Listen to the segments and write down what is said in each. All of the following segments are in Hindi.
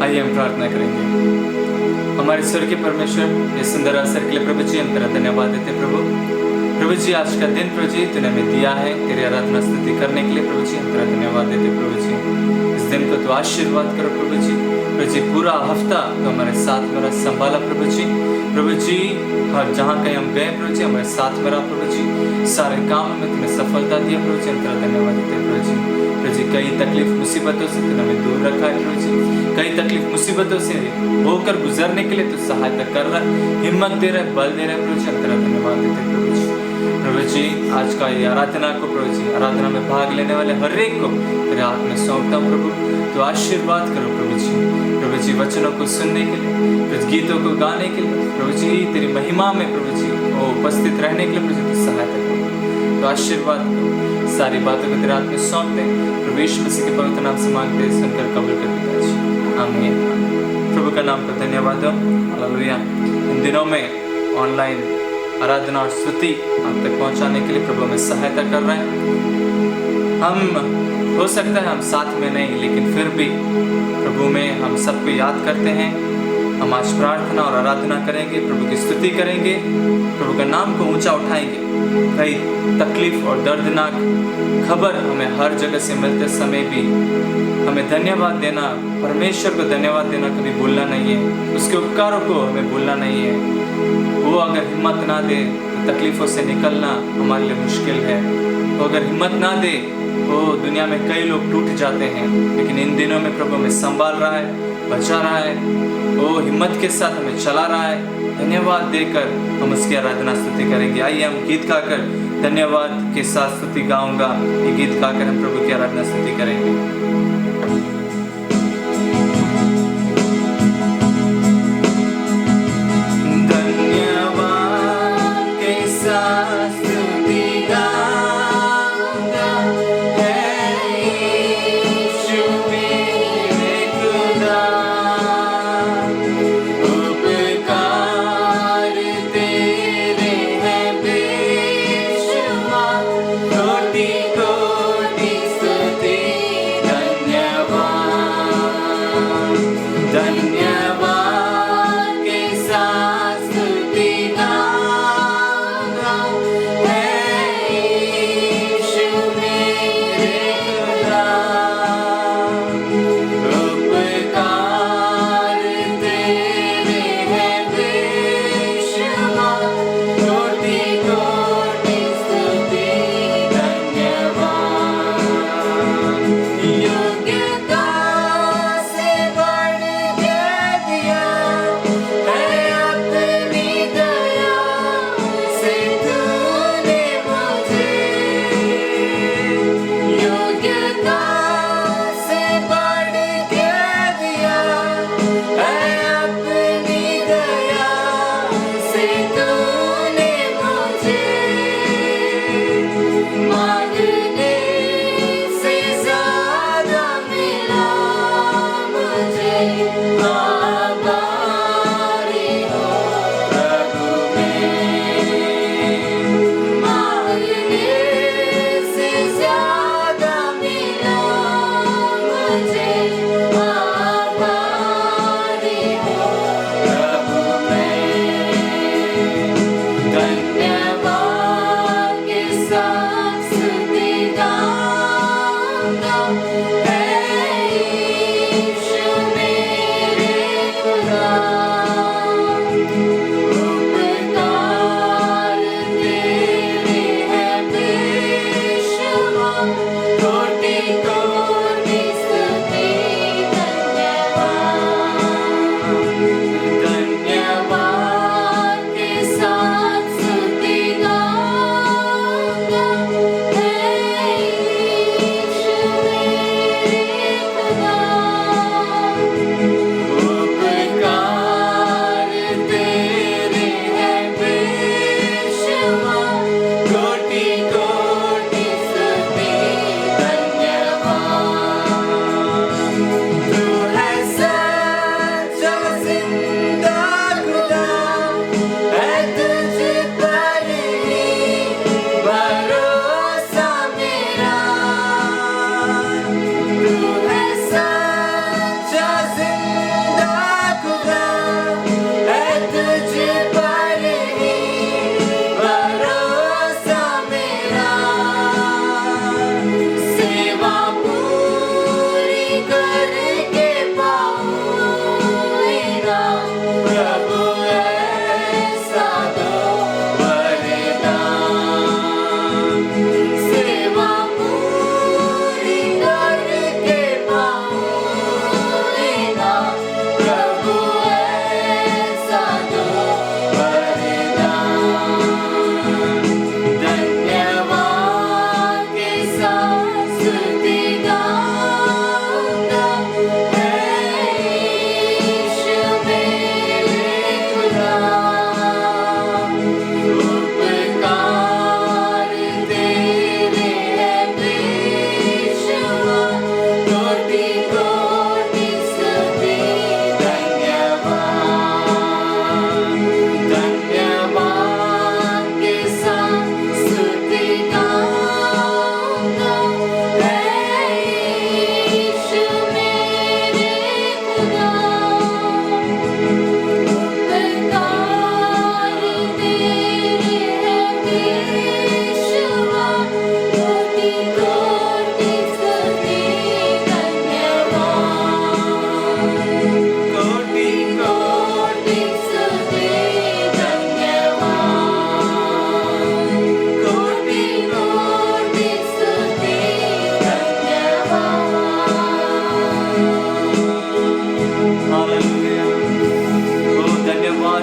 आइए हम प्रार्थना करेंगे। हमारे स्वर्गीय परमेश्वर, इस सुंदर अवसर के लिए प्रभु जी हम तेरा धन्यवाद देते प्रभु। प्रभु जी आज का दिन प्रभु जी तूने हमें दिया है तेरी आराधना स्तुति करने के लिए प्रभु जी हम तेरा धन्यवाद देते प्रभु जी। इस दिन को तो आशीर्वाद करो प्रभु जी। प्रभु जी पूरा हफ्ता तो हमारे साथ मेरा संभाला प्रभु जी। प्रभु जी हर जहाँ कहीं हम गए प्रभु जी हमारे साथ मेरा प्रभु जी। सारे काम में तूने सफलता दिया प्रभु जी हम तेरा धन्यवाद देते प्रभु जी। प्रभु जी कई तकलीफ मुसीबतों से तूने हमें दूर रखा है प्रभु जी। कई तकलीफ मुसीबतों से होकर गुजरने के लिए तू सहायता कर रहा है, हिम्मत दे रहा है, बल दे रहा है प्रभु जी हम तेरा धन्यवाद देते प्रभु जी। प्रभु जी आज का ये आराधना को प्रभु जी आराधना में भाग लेने वाले हर एक को तेरे हाथ में सौंपता हूँ प्रभु। तो आशीर्वाद करो प्रभु जी। प्रभु जी वचनों को सुनने के लिए, प्रभु गीतों को गाने के लिए प्रभु जी तेरी महिमा में प्रभु जी वो उपस्थित रहने के लिए प्रभु जी तू सहायता करो। तो आशीर्वाद करो, सारी बातों को तेरे हाथ में सौंपते प्रभु यीशु मसीह के पवित्र नाम से मांगते सुनकर कबूल कर पिताजी, आमीन। प्रभु का नाम को धन्यवाद हो, हालेलुया। इन दिनों में ऑनलाइन आराधना और स्तुति आप तक पहुंचाने के लिए प्रभु हमें सहायता कर रहे हैं। हम हो सकता है हम साथ में नहीं, लेकिन फिर भी प्रभु में हम सबको याद करते हैं। हम आज प्रार्थना और आराधना करेंगे, प्रभु की स्तुति करेंगे, प्रभु का नाम को ऊंचा उठाएंगे। कई तकलीफ और दर्दनाक खबर हमें हर जगह से मिलते समय भी हमें धन्यवाद देना, परमेश्वर को धन्यवाद देना कभी भूलना नहीं है। उसके उपकारों को हमें भूलना नहीं है। वो अगर हिम्मत ना दे तो तकलीफ़ों से निकलना हमारे लिए मुश्किल है। वो अगर हिम्मत ना दे तो दुनिया में कई लोग टूट जाते हैं, लेकिन इन दिनों में प्रभु हमें संभाल रहा है, बचा रहा है, वो हिम्मत के साथ हमें चला रहा है। धन्यवाद देकर हम उसकी आराधना स्तुति करेंगे। आइए हम गीत गाकर धन्यवाद के साथ स्तुति गाऊंगा। ये गीत गाकर हम प्रभु की आराधना स्तुति करेंगे। कोटि स्तुति धन्य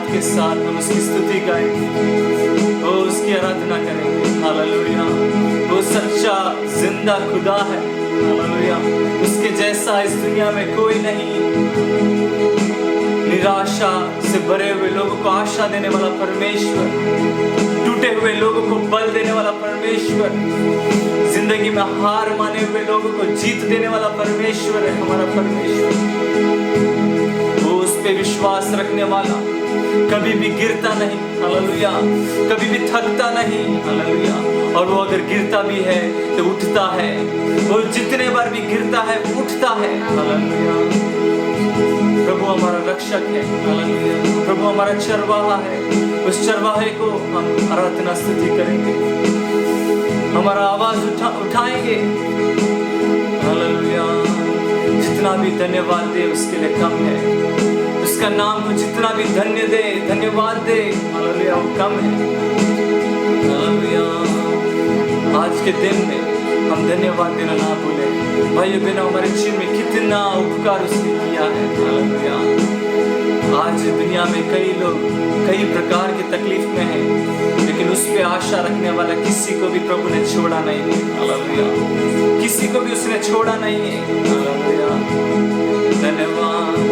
के साथ हम उसकी स्तुति गाएंगे, वो उसकी आराधना करेंगे। हालेलुया, वो सच्चा जिंदा खुदा है। हालेलुया, उसके जैसा इस दुनिया में कोई नहीं। निराशा से भरे हुए लोगों को आशा देने वाला परमेश्वर, टूटे हुए लोगों को बल देने वाला परमेश्वर, जिंदगी में हार माने हुए लोगों को जीत देने वाला परमेश्वर है हमारा परमेश्वर। वो उस पे विश्वास रखने वाला कभी भी गिरता नहीं। हालेलुया, कभी भी थकता नहीं। हालेलुया, और वो अगर गिरता भी है तो उठता है। वो जितने बार भी गिरता है उठता है। हालेलुया, प्रभु हमारा रक्षक है। हालेलुया, प्रभु हमारा चरवाहा है। उस चरवाहे को हम आराधना स्तुति करेंगे, हमारा आवाज उठाएंगे। हालेलुया, जितना भी धन्यवाद दे उसके लिए कम है। उसका नाम को जितना भी धन्यवाद दे, हालेलुया, वो कम है। हालेलुया, आज के दिन में हम धन्यवाद देना ना भूलें। भाइयों बहनों, हमारे जीवन में कितना उपकार उसने किया है। हालेलुया, आज दुनिया में कई लोग कई प्रकार की तकलीफ में हैं, लेकिन उस पे आशा रखने वाला किसी को भी प्रभु ने छोड़ा नहीं है। हालेलुया, किसी को भी उसने छोड़ा नहीं है। हालेलुया, धन्यवाद।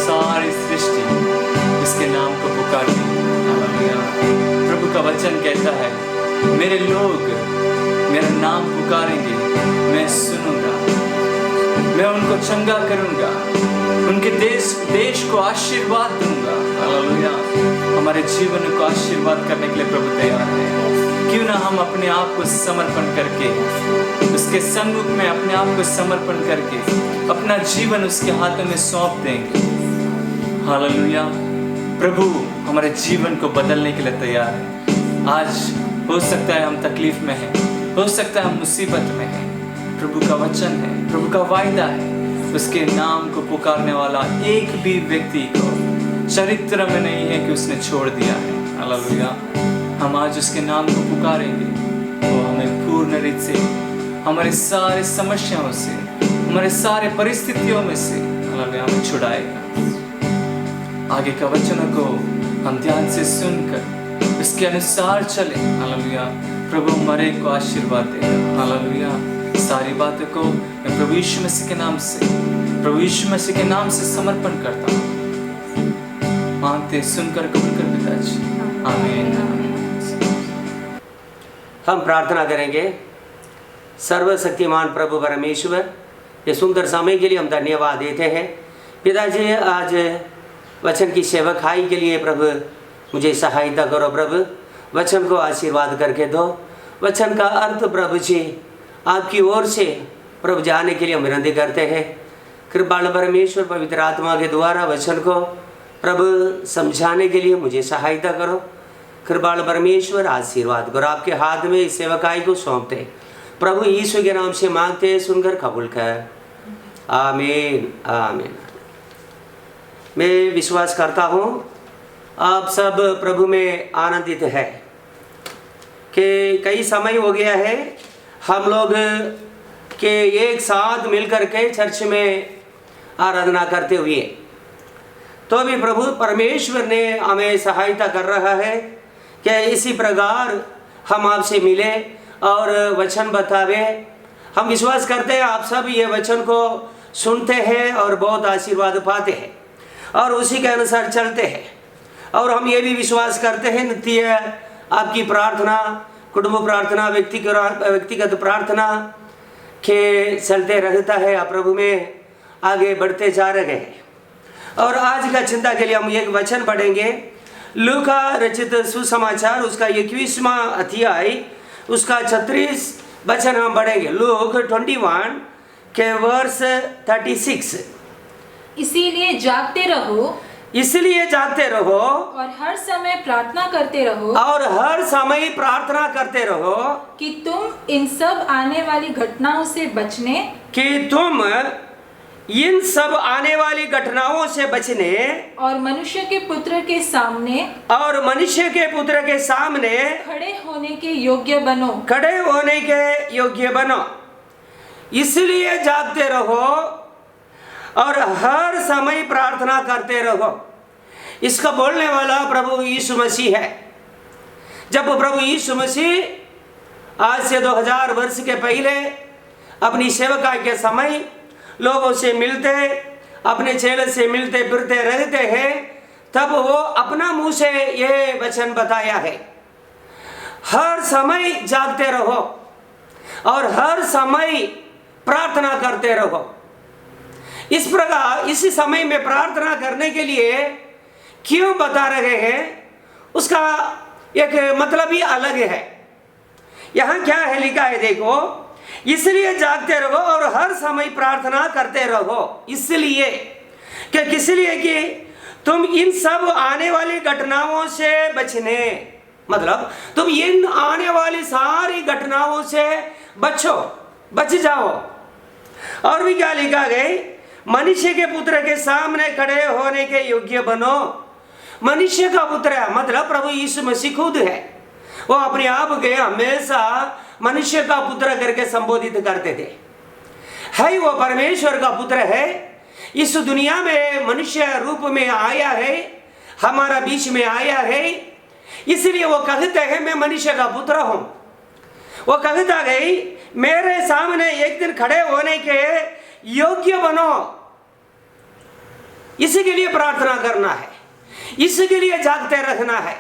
सारी सृष्टि इसके नाम को पुकारती है। हालेलुया। प्रभु का वचन कहता है, मेरे लोग मेरा नाम पुकारेंगे, मैं सुनूंगा, मैं उनको चंगा करूंगा, उनके देश को आशीर्वाद दूंगा। हालेलुया। हमारे जीवन को आशीर्वाद करने के लिए प्रभु तैयार है। क्यों ना हम अपने आप को समर्पण करके उसके सम्मुख में अपने आप को समर्पण करके अपना जीवन उसके हाथों में सौंप देंगे। हालेलुया। प्रभु हमारे जीवन को बदलने के लिए तैयार है। आज हो सकता है हम तकलीफ में हैं, हो सकता है हम मुसीबत में हैं। प्रभु का वचन है, प्रभु का वायदा है, उसके नाम को पुकारने वाला एक भी व्यक्ति को चरित्र में नहीं है कि उसने छोड़ दिया है। हालेलुया। हम आज उसके नाम को पुकारेंगे, वो हमें पूर्ण रीत से हमारे सारे समस्याओं से, हमारे सारे परिस्थितियों में से हालेलुया हमें छुड़ाएगा। आगे का वचनों को हम ध्यान से सुनकर इसके अनुसार चले। हालेलुया। प्रभु हमारे को आशीर्वाद देगा। हालेलुया। सारी बातों को मैं प्रभु यीशु मसीह के नाम से, प्रभु यीशु मसीह के नाम से समर्पण करता हूँ। मांगते सुनकर कबूल कर पिताजी। आमीन। हम प्रार्थना करेंगे। सर्वशक्तिमान प्रभु परमेश्वर, ये सुंदर समय के लिए हम धन्यवाद देते हैं। पिताजी, आज वचन की सेवकाई के लिए प्रभु मुझे सहायता करो। प्रभु वचन को आशीर्वाद करके दो। वचन का अर्थ प्रभु जी आपकी ओर से प्रभु जाने के लिए हम विनती करते हैं। कृपाल परमेश्वर, पवित्र आत्मा के द्वारा वचन को प्रभु समझाने के लिए मुझे सहायता करो। कृपाल परमेश्वर, आशीर्वाद करो। आपके हाथ में इस सेवकाई को सौंपते प्रभु यीशु के नाम से मांगते, सुनकर कबूल कर। आमीन आमीन। मैं विश्वास करता हूँ आप सब प्रभु में आनंदित है कि कई समय हो गया है हम लोग के एक साथ मिलकर के चर्च में आराधना करते हुए, तो भी प्रभु परमेश्वर ने हमें सहायता कर रहा है कि इसी प्रकार हम आपसे मिले और वचन बतावे। हम विश्वास करते हैं आप सब ये वचन को सुनते हैं और बहुत आशीर्वाद पाते हैं और उसी के अनुसार चलते हैं। और हम ये भी विश्वास करते हैं नित्य आपकी प्रार्थना, कुटुंब प्रार्थना, व्यक्तिगत प्रार्थना के चलते रहता है। आप प्रभु में आगे बढ़ते जा रहे हैं। और आज का चिंता के लिए हम एक वचन पढ़ेंगे। लूका रचित सुसमाचार उसका 21वां अध्याय उसका 36 वचन हम पढ़ेंगे। लूक 21 के वर्ष 36। इसीलिए जागते रहो, इसलिए जागते रहो और हर समय प्रार्थना करते रहो, और हर समय प्रार्थना करते रहो कि तुम इन सब आने वाली घटनाओं से बचने, कि तुम इन सब आने वाली घटनाओं से बचने और मनुष्य के पुत्र के सामने, और मनुष्य के पुत्र के सामने खड़े होने के योग्य बनो। खड़े होने के योग्य बनो। इसलिए जागते रहो और हर समय प्रार्थना करते रहो। इसका बोलने वाला प्रभु यीशु मसीह है। जब प्रभु यीशु मसीह आज से 2000 वर्ष के पहले अपनी सेवकाई के समय लोगों से मिलते, अपने चेले से मिलते फिरते रहते हैं, तब वो अपना मुंह से ये वचन बताया है, हर समय जागते रहो और हर समय प्रार्थना करते रहो। इस प्रकार इसी समय में प्रार्थना करने के लिए क्यों बता रहे हैं, उसका एक मतलब ही अलग है। यहाँ क्या है लिखा है, देखो, इसलिए जागते रहो और हर समय प्रार्थना करते रहो। इसलिए कि किस लिए कि तुम इन सब आने वाली घटनाओं से बचने, मतलब तुम इन आने वाली सारी घटनाओं से बचो, बच जाओ। और भी क्या लिखा गया, मनुष्य के पुत्र के सामने खड़े होने के योग्य बनो। मनुष्य का पुत्र है मतलब प्रभु यीशु मसीह खुद है। वो अपने आप के हमेशा मनुष्य का पुत्र करके संबोधित करते थे। है वो परमेश्वर का पुत्र है, इस दुनिया में मनुष्य रूप में आया है, हमारा बीच में आया है। इसलिए वो कहते हैं मैं मनुष्य का पुत्र हूं। वो कहता गई मेरे सामने एक दिन खड़े होने के योग्य बनो। इसके लिए प्रार्थना करना है, इसके लिए जागते रहना है।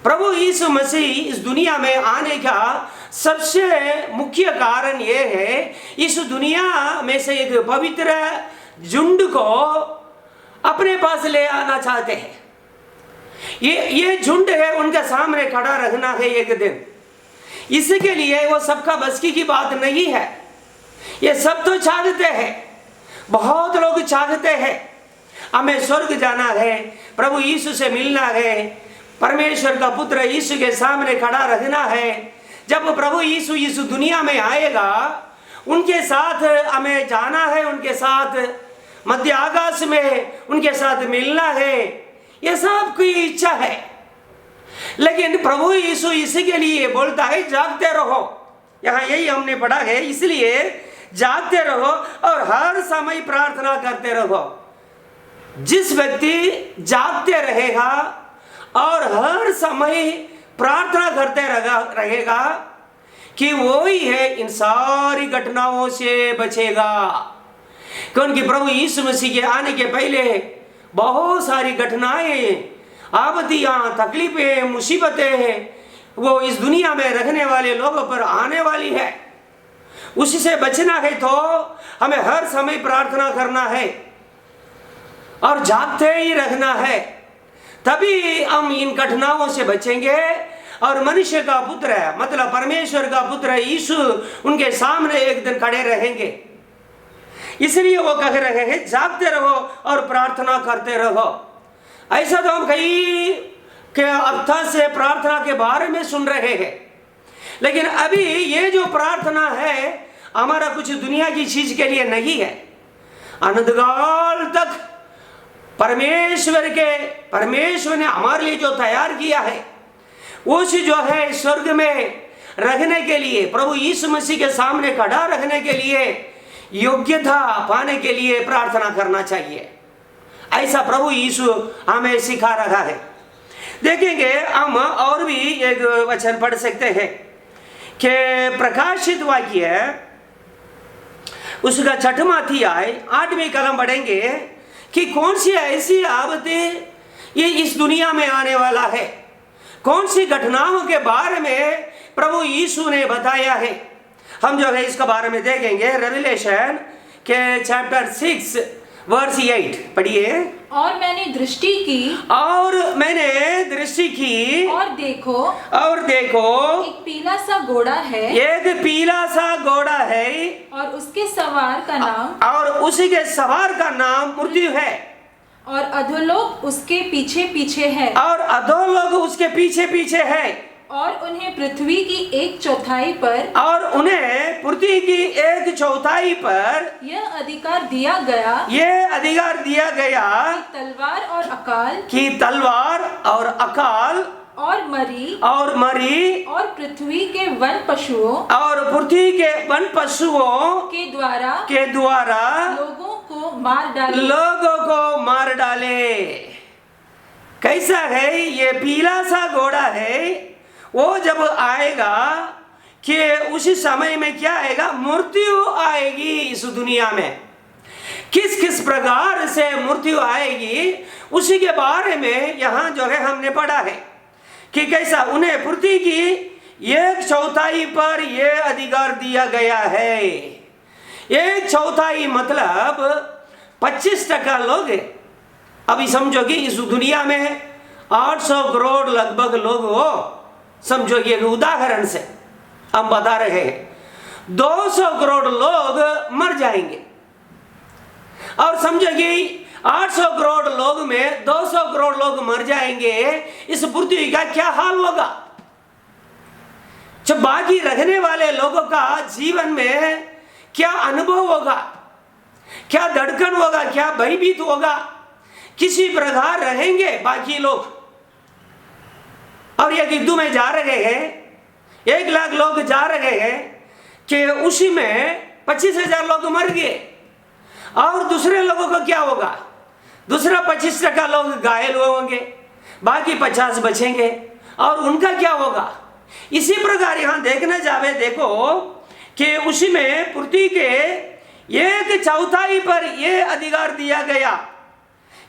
प्रभु यीशु मसीह इस दुनिया में आने का सबसे मुख्य कारण यह है, इस दुनिया में से एक पवित्र झुंड को अपने पास ले आना चाहते हैं। ये झुंड है, उनके सामने खड़ा रखना है एक दिन। इसके लिए वो सबका बस की बात नहीं है। ये सब तो चाहते हैं, बहुत लोग चाहते हैं हमें स्वर्ग जाना है, प्रभु यीशु से मिलना है, परमेश्वर का पुत्र यीशु के सामने खड़ा रहना है। जब प्रभु यीशु इस दुनिया में आएगा, उनके साथ हमें जाना है, उनके साथ मध्य आकाश में उनके साथ मिलना है, ये सब की इच्छा है। लेकिन प्रभु यीशु इसके लिए बोलता है जागते रहो। यहाँ यही हमने पढ़ा है, इसलिए जागते रहो और हर समय प्रार्थना करते रहो। जिस व्यक्ति जागते रहेगा और हर समय प्रार्थना करते रहेगा कि वो ही है इन सारी घटनाओं से बचेगा। क्योंकि प्रभु यीशु मसीह के आने के पहले बहुत सारी घटनाएं, आपत्तियां, तकलीफें, मुसीबतें वो इस दुनिया में रहने वाले लोगों पर आने वाली है। उससे बचना है तो हमें हर समय प्रार्थना करना है और जागते ही रहना है, तभी हम इन घटनाओं से बचेंगे और मनुष्य का पुत्र मतलब परमेश्वर का पुत्र यीशु उनके सामने एक दिन खड़े रहेंगे। इसलिए वो कह रहे हैं जागते रहो और प्रार्थना करते रहो। ऐसा तो हम कई के हफ्ता से प्रार्थना के बारे में सुन रहे हैं, लेकिन अभी ये जो प्रार्थना है हमारा कुछ दुनिया की चीज के लिए नहीं है। अनंतकाल तक परमेश्वर ने हमारे लिए जो तैयार किया है, उस जो है स्वर्ग में रखने के लिए, प्रभु यीशु मसीह के सामने खड़ा रखने के लिए, योग्यता पाने के लिए प्रार्थना करना चाहिए। ऐसा प्रभु यीशु हमें सिखा रहा है। देखेंगे हम और भी एक वचन पढ़ सकते हैं कि प्रकाशित वाक्य उसका 6वां अध्याय 8वीं कलम पढ़ेंगे कि कौन सी ऐसी आफतें ये इस दुनिया में आने वाला है, कौन सी घटनाओं के बारे में प्रभु यीशु ने बताया है। हम जो है इसका बारे में देखेंगे। रेवलेशन के चैप्टर 6 वर्स 8 पढ़िए। और मैंने दृष्टि की और देखो एक पीला सा घोड़ा है, एक पीला सा घोड़ा है और उसके सवार का नाम मृत्यु है, और अधोलोक उसके पीछे पीछे है, और उन्हें पृथ्वी की 1/4 पर यह अधिकार दिया गया कि तलवार और अकाल और मरी और पृथ्वी के वन पशुओं के द्वारा लोगों को मार डाले। कैसा है ये पीला सा घोड़ा है, वो जब आएगा कि उसी समय में क्या आएगा, मृत्यु आएगी इस दुनिया में। किस प्रकार से मृत्यु आएगी उसी के बारे में यहाँ जो है हमने पढ़ा है कि कैसा उन्हें पृथ्वी की 1/4 पर यह अधिकार दिया गया है। 1/4 मतलब 25% लोग है। अभी समझो कि इस दुनिया में 800 करोड़ लगभग लोग हो, समझो कि एक उदाहरण से हम बता रहे हैं 200 करोड़ लोग मर जाएंगे, और समझो कि 800 करोड़ लोग में 200 करोड़ लोग मर जाएंगे। इस पृथ्वी का क्या हाल होगा? जब बाकी रहने वाले लोगों का जीवन में क्या अनुभव होगा, क्या धड़कन होगा, क्या भयभीत होगा, किसी प्रकार रहेंगे बाकी लोग। और ये युद्ध में जा रहे हैं, 1 लाख लोग जा रहे हैं कि उसी में 25,000 लोग मर गए, और दूसरे लोगों को क्या होगा? दूसरा 25% लोग घायल होंगे, बाकी 50 बचेंगे, और उनका क्या होगा? इसी प्रकार यहां देखने जावे, देखो कि उसी में पृथ्वी के 1/4 पर यह अधिकार दिया गया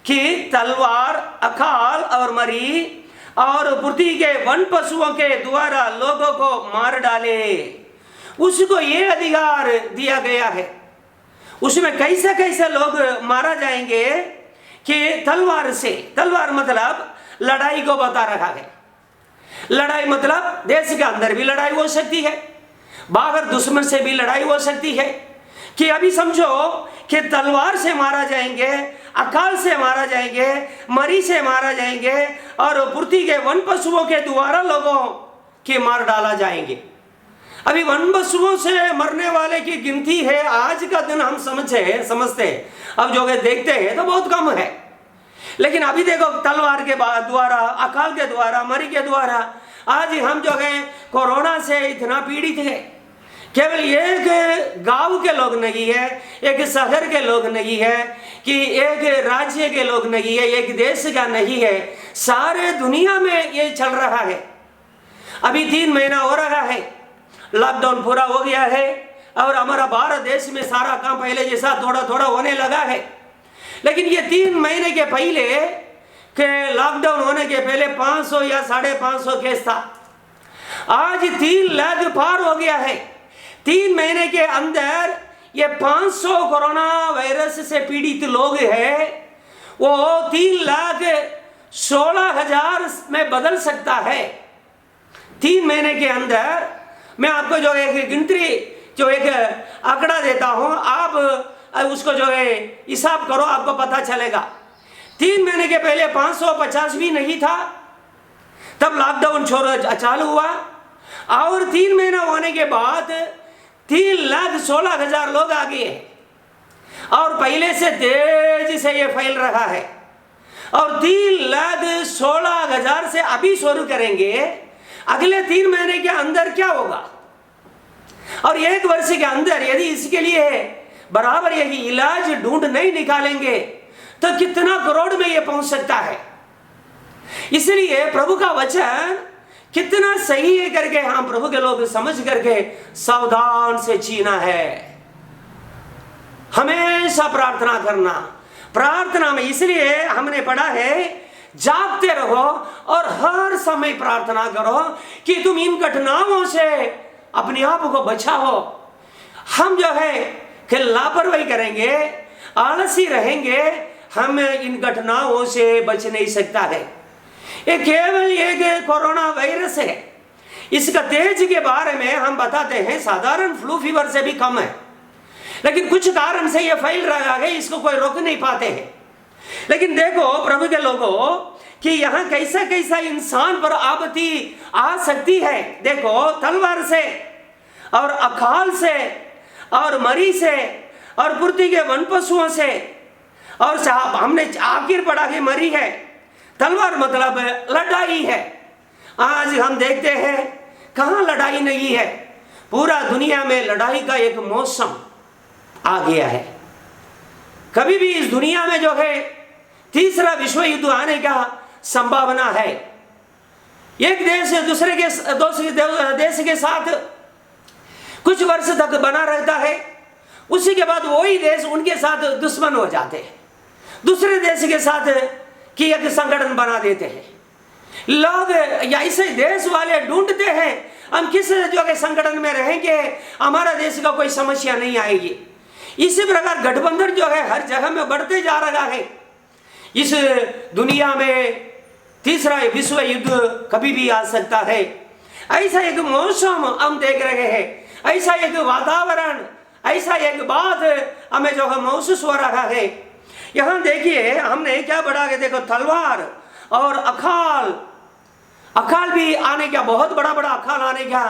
कि तलवार, अकाल और मरी और पृथ्वी के वन पशुओं के द्वारा लोगों को मार डाले। उसको ये अधिकार दिया गया है। उसमें कैसे कैसे लोग मारा जाएंगे कि तलवार से, तलवार मतलब लड़ाई को बता रखा है। लड़ाई मतलब देश के अंदर भी लड़ाई हो सकती है, बाहर दुश्मन से भी लड़ाई हो सकती है। कि अभी समझो कि तलवार से मारा जाएंगे, अकाल से मारा जाएंगे, मरी से मारा जाएंगे और पृथ्वी के वन पशुओं के द्वारा लोगों के मार डाला जाएंगे। अभी वन पशुओं से मरने वाले की गिनती है, आज का दिन हम समझते अब जो देखते हैं तो बहुत कम है। लेकिन अभी देखो तलवार के द्वारा, अकाल के द्वारा, मरी के द्वारा आज हम जो है कोरोना से इतना पीड़ित है। केवल एक गांव के लोग नहीं है, एक शहर के लोग नहीं है, कि एक राज्य के लोग नहीं है, एक देश का नहीं है, सारे दुनिया में ये चल रहा है। अभी 3 महीना हो रहा है, लॉकडाउन पूरा हो गया है और हमारा भारत देश में सारा काम पहले जैसा थोड़ा थोड़ा होने लगा है। लेकिन ये 3 महीने के पहले के लॉकडाउन होने के पहले 500 या 550 केस था। आज 3 लाख पार हो गया है। 3 महीने के अंदर ये 500 कोरोना वायरस से पीड़ित लोग हैं, वो 3,16,000 में बदल सकता है। 3 महीने के अंदर मैं आपको जो एक गिनती, जो एक आंकड़ा देता हूं, आप उसको जो है हिसाब करो, आपको पता चलेगा। 3 महीने के पहले 550 भी नहीं था, तब लॉकडाउन चालू हुआ और 3 महीना होने के बाद 3,16,000 लोग आ गए और पहले से तेजी से ये फैल रहा है। और 3,16,000 से अभी शुरू करेंगे, अगले 3 महीने के अंदर क्या होगा और 1 वर्ष के अंदर यदि इसके लिए बराबर यही इलाज ढूंढ नहीं निकालेंगे तो कितना करोड़ में ये पहुंच सकता है। इसलिए प्रभु का वचन कितना सही है करके हम प्रभु के लोग समझ करके सावधान से जीना है, हमेशा प्रार्थना करना। प्रार्थना में इसलिए हमने पढ़ा है, जागते रहो और हर समय प्रार्थना करो कि तुम इन घटनाओं से अपने आप को बचाओ। हम जो है कि लापरवाही करेंगे, आलसी रहेंगे, हम इन घटनाओं से बच नहीं सकता है। ये केवल एक कोरोना वायरस है। इसका तेज के बारे में हम बताते हैं साधारण फ्लू फीवर से भी कम है, लेकिन कुछ कारण से ये फैल रहा है, इसको कोई रोक नहीं पाते हैं। लेकिन देखो प्रभु के लोगों कि यहाँ कैसा कैसा इंसान पर आपत्ति आ सकती है। देखो तलवार से और अकाल से और मरी से और पृथ्वी के वन पशुओं से, और हमने आखिर पढ़ा कि मरी है, तलवार मतलब लड़ाई है। आज हम देखते हैं कहाँ लड़ाई नहीं है, पूरा दुनिया में लड़ाई का एक मौसम आ गया है। कभी भी इस दुनिया में जो है तीसरा विश्व युद्ध आने का संभावना है। एक देश दूसरे देश के साथ कुछ वर्ष तक बना रहता है, उसी के बाद वही देश उनके साथ दुश्मन हो जाते हैं, दूसरे देश के साथ की एक संगठन बना देते हैं। लोग या ऐसे देश वाले ढूंढते हैं हम किस जो के संगठन में रहेंगे, हमारा देश का कोई समस्या नहीं आएगी। इसी प्रकार गठबंधन जो है हर जगह में बढ़ते जा रहा है। इस दुनिया में तीसरा विश्व युद्ध कभी भी आ सकता है। ऐसा एक मौसम हम देख रहे हैं, ऐसा एक वातावरण, ऐसा एक बात हमें जो है महसूस हो रहा है। यहाँ देखिए हमने क्या पढ़ा के, देखो तलवार और अकाल भी आने का, बहुत बड़ा अकाल आने का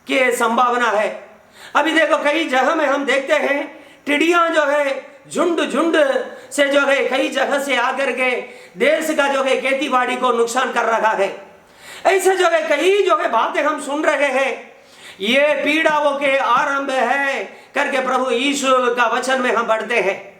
की संभावना है। अभी देखो कई जगह में हम देखते हैं टिड्डियां जो है झुंड से जो है कई जगह से आकर के देश का जो है खेती बाड़ी को नुकसान कर रहा है। ऐसे जो है कई जो है बातें हम सुन रहे हैं, ये पीड़ाओं के आरंभ है करके प्रभु यीशु का वचन में हम पढ़ते हैं।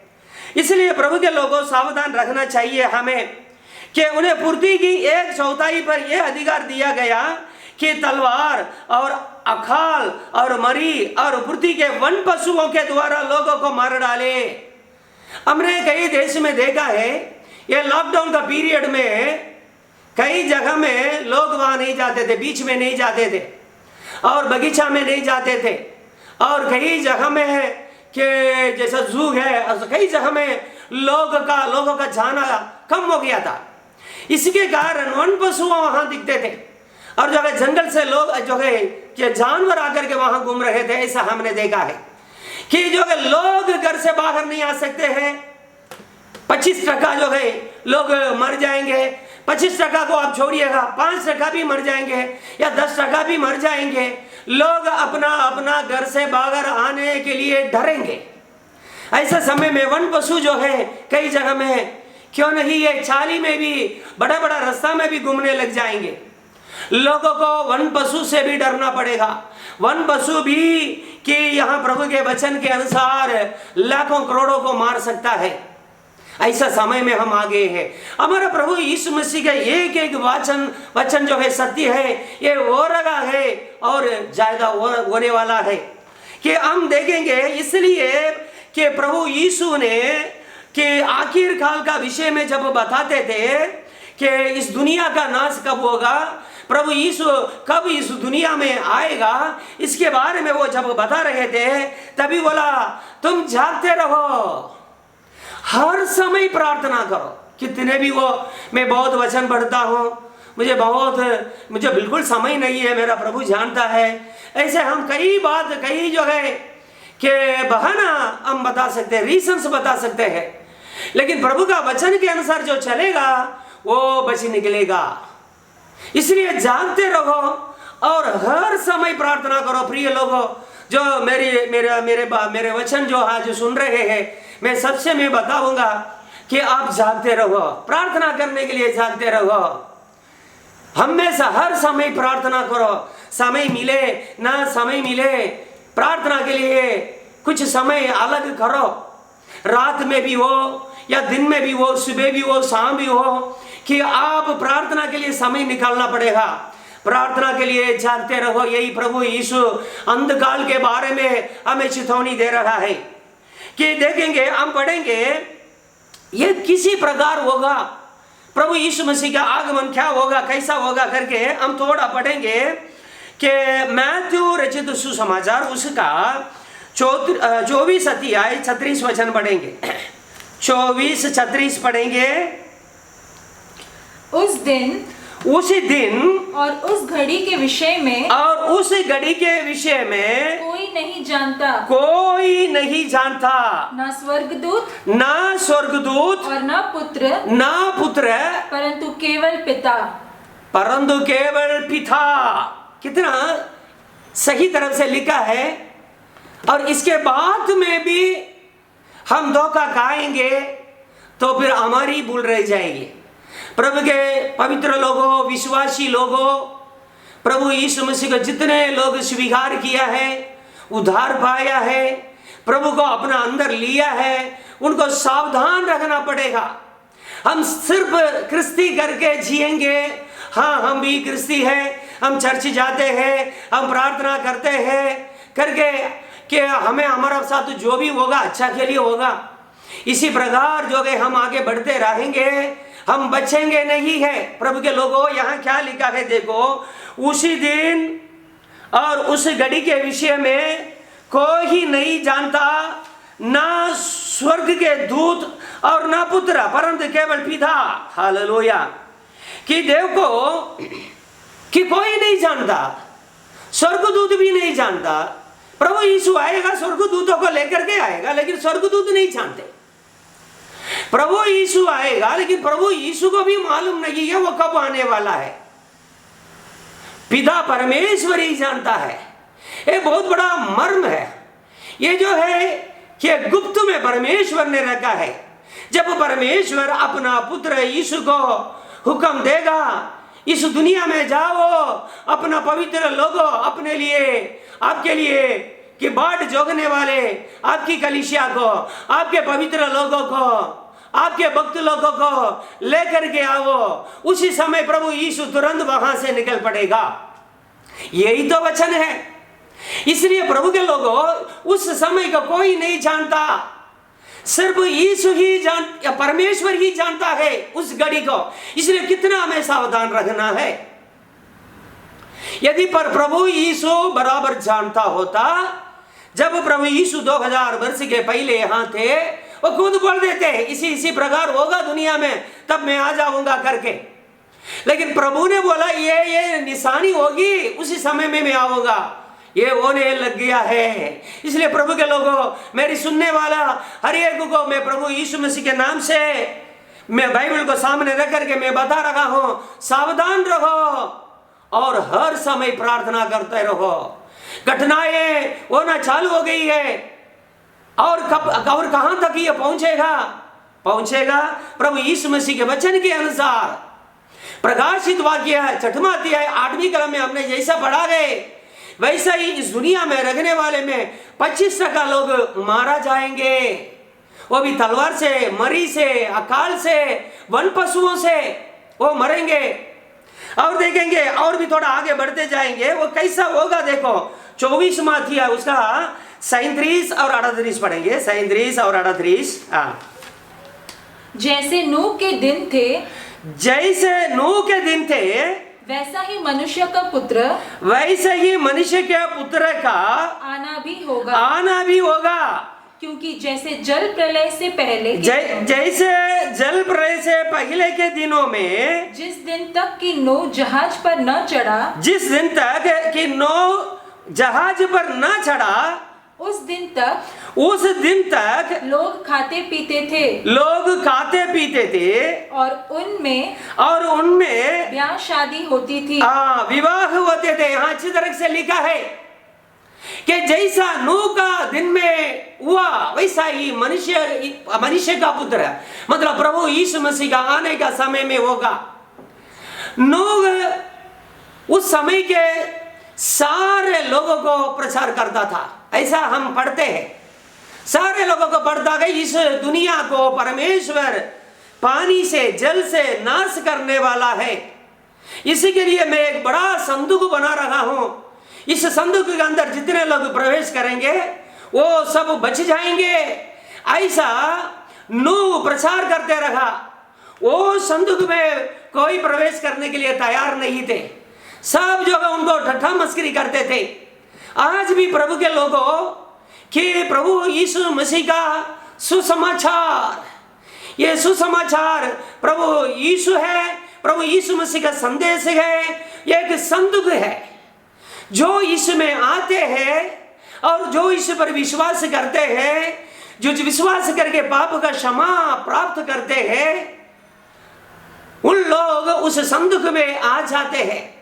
इसलिए प्रभु के लोगों सावधान रखना चाहिए हमें कि उन्हें पृथ्वी की 1/4 पर यह अधिकार दिया गया कि तलवार और अकाल और मरी और पृथ्वी के वन पशुओं के द्वारा लोगों को मार डाले। हमने कई देश में देखा है ये लॉकडाउन का पीरियड में कई जगह में लोग वहां नहीं जाते थे, बीच में नहीं जाते थे और बगीचा में नहीं जाते थे, और कई जगह में है कि जैसा जू है, कई जगह में लोगों का जाना कम हो गया था। इसके कारण वन पशु वहां दिखते थे और जो है जंगल से लोग जो है कि जानवर आकर के वहां घूम रहे थे। ऐसा हमने देखा है कि जो है लोग घर से बाहर नहीं आ सकते हैं। 25% जो है लोग मर जाएंगे, 25% को आप छोड़िएगा, 5% भी मर जाएंगे या 10% भी मर जाएंगे। लोग अपना अपना घर से बाहर आने के लिए डरेंगे। ऐसे समय में वन पशु जो है कई जगह में क्यों नहीं ये चाली में भी, बड़ा बड़ा रास्ता में भी घूमने लग जाएंगे। लोगों को वन पशु से भी डरना पड़ेगा। वन पशु भी कि यहाँ प्रभु के वचन के अनुसार लाखों करोड़ों को मार सकता है। ऐसा समय में हम आ गए हैं। हमारा प्रभु यीशु मसीह का एक एक वचन जो है सत्य है, ये हो रहा है और ज्यादा होने वाला है कि हम देखेंगे। इसलिए कि प्रभु यीशु ने कि आखिर काल का विषय में जब बताते थे कि इस दुनिया का नाश कब होगा, प्रभु यीशु कब इस दुनिया में आएगा, इसके बारे में वो जब बता रहे थे तभी बोला तुम जागते रहो, हर समय प्रार्थना करो। कितने भी वो मैं बहुत वचन पढ़ता हूँ, मुझे बिल्कुल समय नहीं है, मेरा प्रभु जानता है। ऐसे हम कई जो है कि बहाना हम बता सकते हैं, रीजंस बता सकते हैं, लेकिन प्रभु का वचन के अनुसार जो चलेगा वो बच निकलेगा। इसलिए जागते रहो और हर समय प्रार्थना करो। प्रिय लोगों, जो मेरे वचन जो आज सुन रहे हैं, मैं सबसे मैं बताऊंगा कि आप जागते रहो, प्रार्थना करने के लिए जागते रहो। हमेशा हर समय प्रार्थना करो। समय मिले ना समय मिले, प्रार्थना के लिए कुछ समय अलग करो। रात में भी हो या दिन में भी हो, सुबह भी हो, शाम भी हो, कि आप प्रार्थना के लिए समय निकालना पड़ेगा। प्रार्थना के लिए जागते रहो। यही प्रभु यीशु अंधकाल के बारे में हमें चेतावनी दे रहा है कि देखेंगे, हम पढ़ेंगे ये किसी प्रकार होगा, प्रभु यीशु मसीह का आगमन क्या होगा, कैसा होगा करके हम थोड़ा पढ़ेंगे कि मैथ्यू रचित सुसमाचार उसका 24 अध्याय 36 वचन पढ़ेंगे। 24-36 पढ़ेंगे। उसी दिन और उस घड़ी के विषय में कोई नहीं जानता, ना स्वर्गदूत और ना पुत्र परंतु केवल पिता। कितना सही तरह से लिखा है। और इसके बाद में भी हम धोखा खाएंगे तो फिर हमारी भूल रह जाएगी। प्रभु के पवित्र लोगों, विश्वासी लोगों, प्रभु यीशु मसीह को जितने लोग स्वीकार किया है, उद्धार पाया है, प्रभु को अपना अंदर लिया है, उनको सावधान रखना पड़ेगा। हम सिर्फ क्रिस्ती करके जिएंगे, हाँ हम भी क्रिस्ती हैं, हम चर्च जाते हैं, हम प्रार्थना करते हैं करके कि हमें हमारा साथ जो भी होगा अच्छा के लिए होगा, इसी प्रकार जो है हम आगे बढ़ते रहेंगे, हम बचेंगे नहीं है। प्रभु के लोगों, यहाँ क्या लिखा है देखो, उसी दिन और उस घड़ी के विषय में कोई नहीं जानता, ना स्वर्ग के दूत और ना पुत्र परंतु केवल पिता। हालेलुया। कि देव को कि कोई नहीं जानता, स्वर्गदूत भी नहीं जानता। प्रभु यीशु आएगा, स्वर्गदूतों को लेकर के आएगा, लेकिन स्वर्गदूत नहीं जानते। प्रभु यीशु आएगा, लेकिन प्रभु यीशु को भी मालूम नहीं है वो कब आने वाला है। पिता परमेश्वर ही जानता है। ये बहुत बड़ा मर्म है। ये जो है कि गुप्त में परमेश्वर ने रखा है। जब परमेश्वर अपना पुत्र यीशु को हुक्म देगा, इस दुनिया में जाओ, अपना पवित्र लोगों, अपने लिए, आपके लिए कि बाट जोगने वाले आपकी कलीसिया को, आपके पवित्र लोगों को, आपके भक्त लोगों को लेकर के आओ। उसी समय प्रभु यीशु तुरंत वहां से निकल पड़ेगा। यही तो वचन है। इसलिए प्रभु के लोगों, उस समय को कोई नहीं जानता। सिर्फ यीशु ही या परमेश्वर ही जानता है उस घड़ी को। इसलिए कितना हमें सावधान रहना है। यदि पर प्रभु यीशु बराबर जानता होता, जब प्रभु यीशु 2000 वर्ष के पहले यहाँ थे, वो खुद बोल देते इसी प्रकार होगा दुनिया में, तब मैं आ जाऊंगा करके। लेकिन प्रभु ने बोला ये निशानी होगी, उसी समय में मैं आऊंगा। ये होने लग गया है। इसलिए प्रभु के लोगों, मेरी सुनने वाला हर एक को मैं प्रभु यीशु मसीह के नाम से मैं बाइबल को सामने रख करके मैं बता रहा हूं, सावधान रहो और हर समय प्रार्थना करते रहो। घटनाएं होना चालू हो गई है और कब और कहां तक ये पहुंचेगा प्रभु यीशु मसीह के वचन के अनुसार। प्रकाशित वाक्य 6वां अध्याय 8वीं कलम में हमने जैसा पढ़ा गए, वैसा ही इस दुनिया में रहने वाले में 25% लोग मारा जाएंगे। वो भी तलवार से, मरी से, अकाल से, वन पशुओं से वो मरेंगे। और देखेंगे और भी थोड़ा आगे बढ़ते जाएंगे, वो कैसा होगा देखो। 24वां अध्याय उसका 37 और 38 पढ़ेंगे। 37 और 38। जैसे नूह के दिन थे वैसा ही मनुष्य के पुत्र का आना भी होगा। क्योंकि जैसे जल प्रलय से पहले के दिनों में जिस दिन तक कि नूह जहाज पर न चढ़ा उस दिन तक लोग खाते पीते थे और उनमें ब्याह शादी होती थी। विवाह होते थे। यहाँ अच्छी तरह से लिखा है कि जैसा नूह का दिन में हुआ वैसा ही मनुष्य का पुत्र, मतलब प्रभु यीशु मसीह का आने का समय में होगा। नूह उस समय के सारे लोगों को प्रचार करता था, ऐसा हम पढ़ते हैं। सारे लोगों को पढ़ता गया इस दुनिया को परमेश्वर पानी से, जल से नाश करने वाला है। इसी के लिए मैं एक बड़ा संदूक बना रहा हूं। इस संदूक के अंदर जितने लोग प्रवेश करेंगे वो सब बच जाएंगे। ऐसा नूह प्रचार करते रहा। वो संदूक में कोई प्रवेश करने के लिए तैयार नहीं थे। सब जगह उनको ठट्ठा मस्करी करते थे। आज भी प्रभु के लोगों कि प्रभु यीशु मसीह का सुसमाचार, ये सुसमाचार प्रभु यीशु है, प्रभु यीशु मसीह का संदेश है। एक संदूक है जो इसमें आते हैं और जो इस पर विश्वास करते हैं, जो विश्वास करके पाप का क्षमा प्राप्त करते हैं, उन लोग उस संदूक में आ जाते हैं।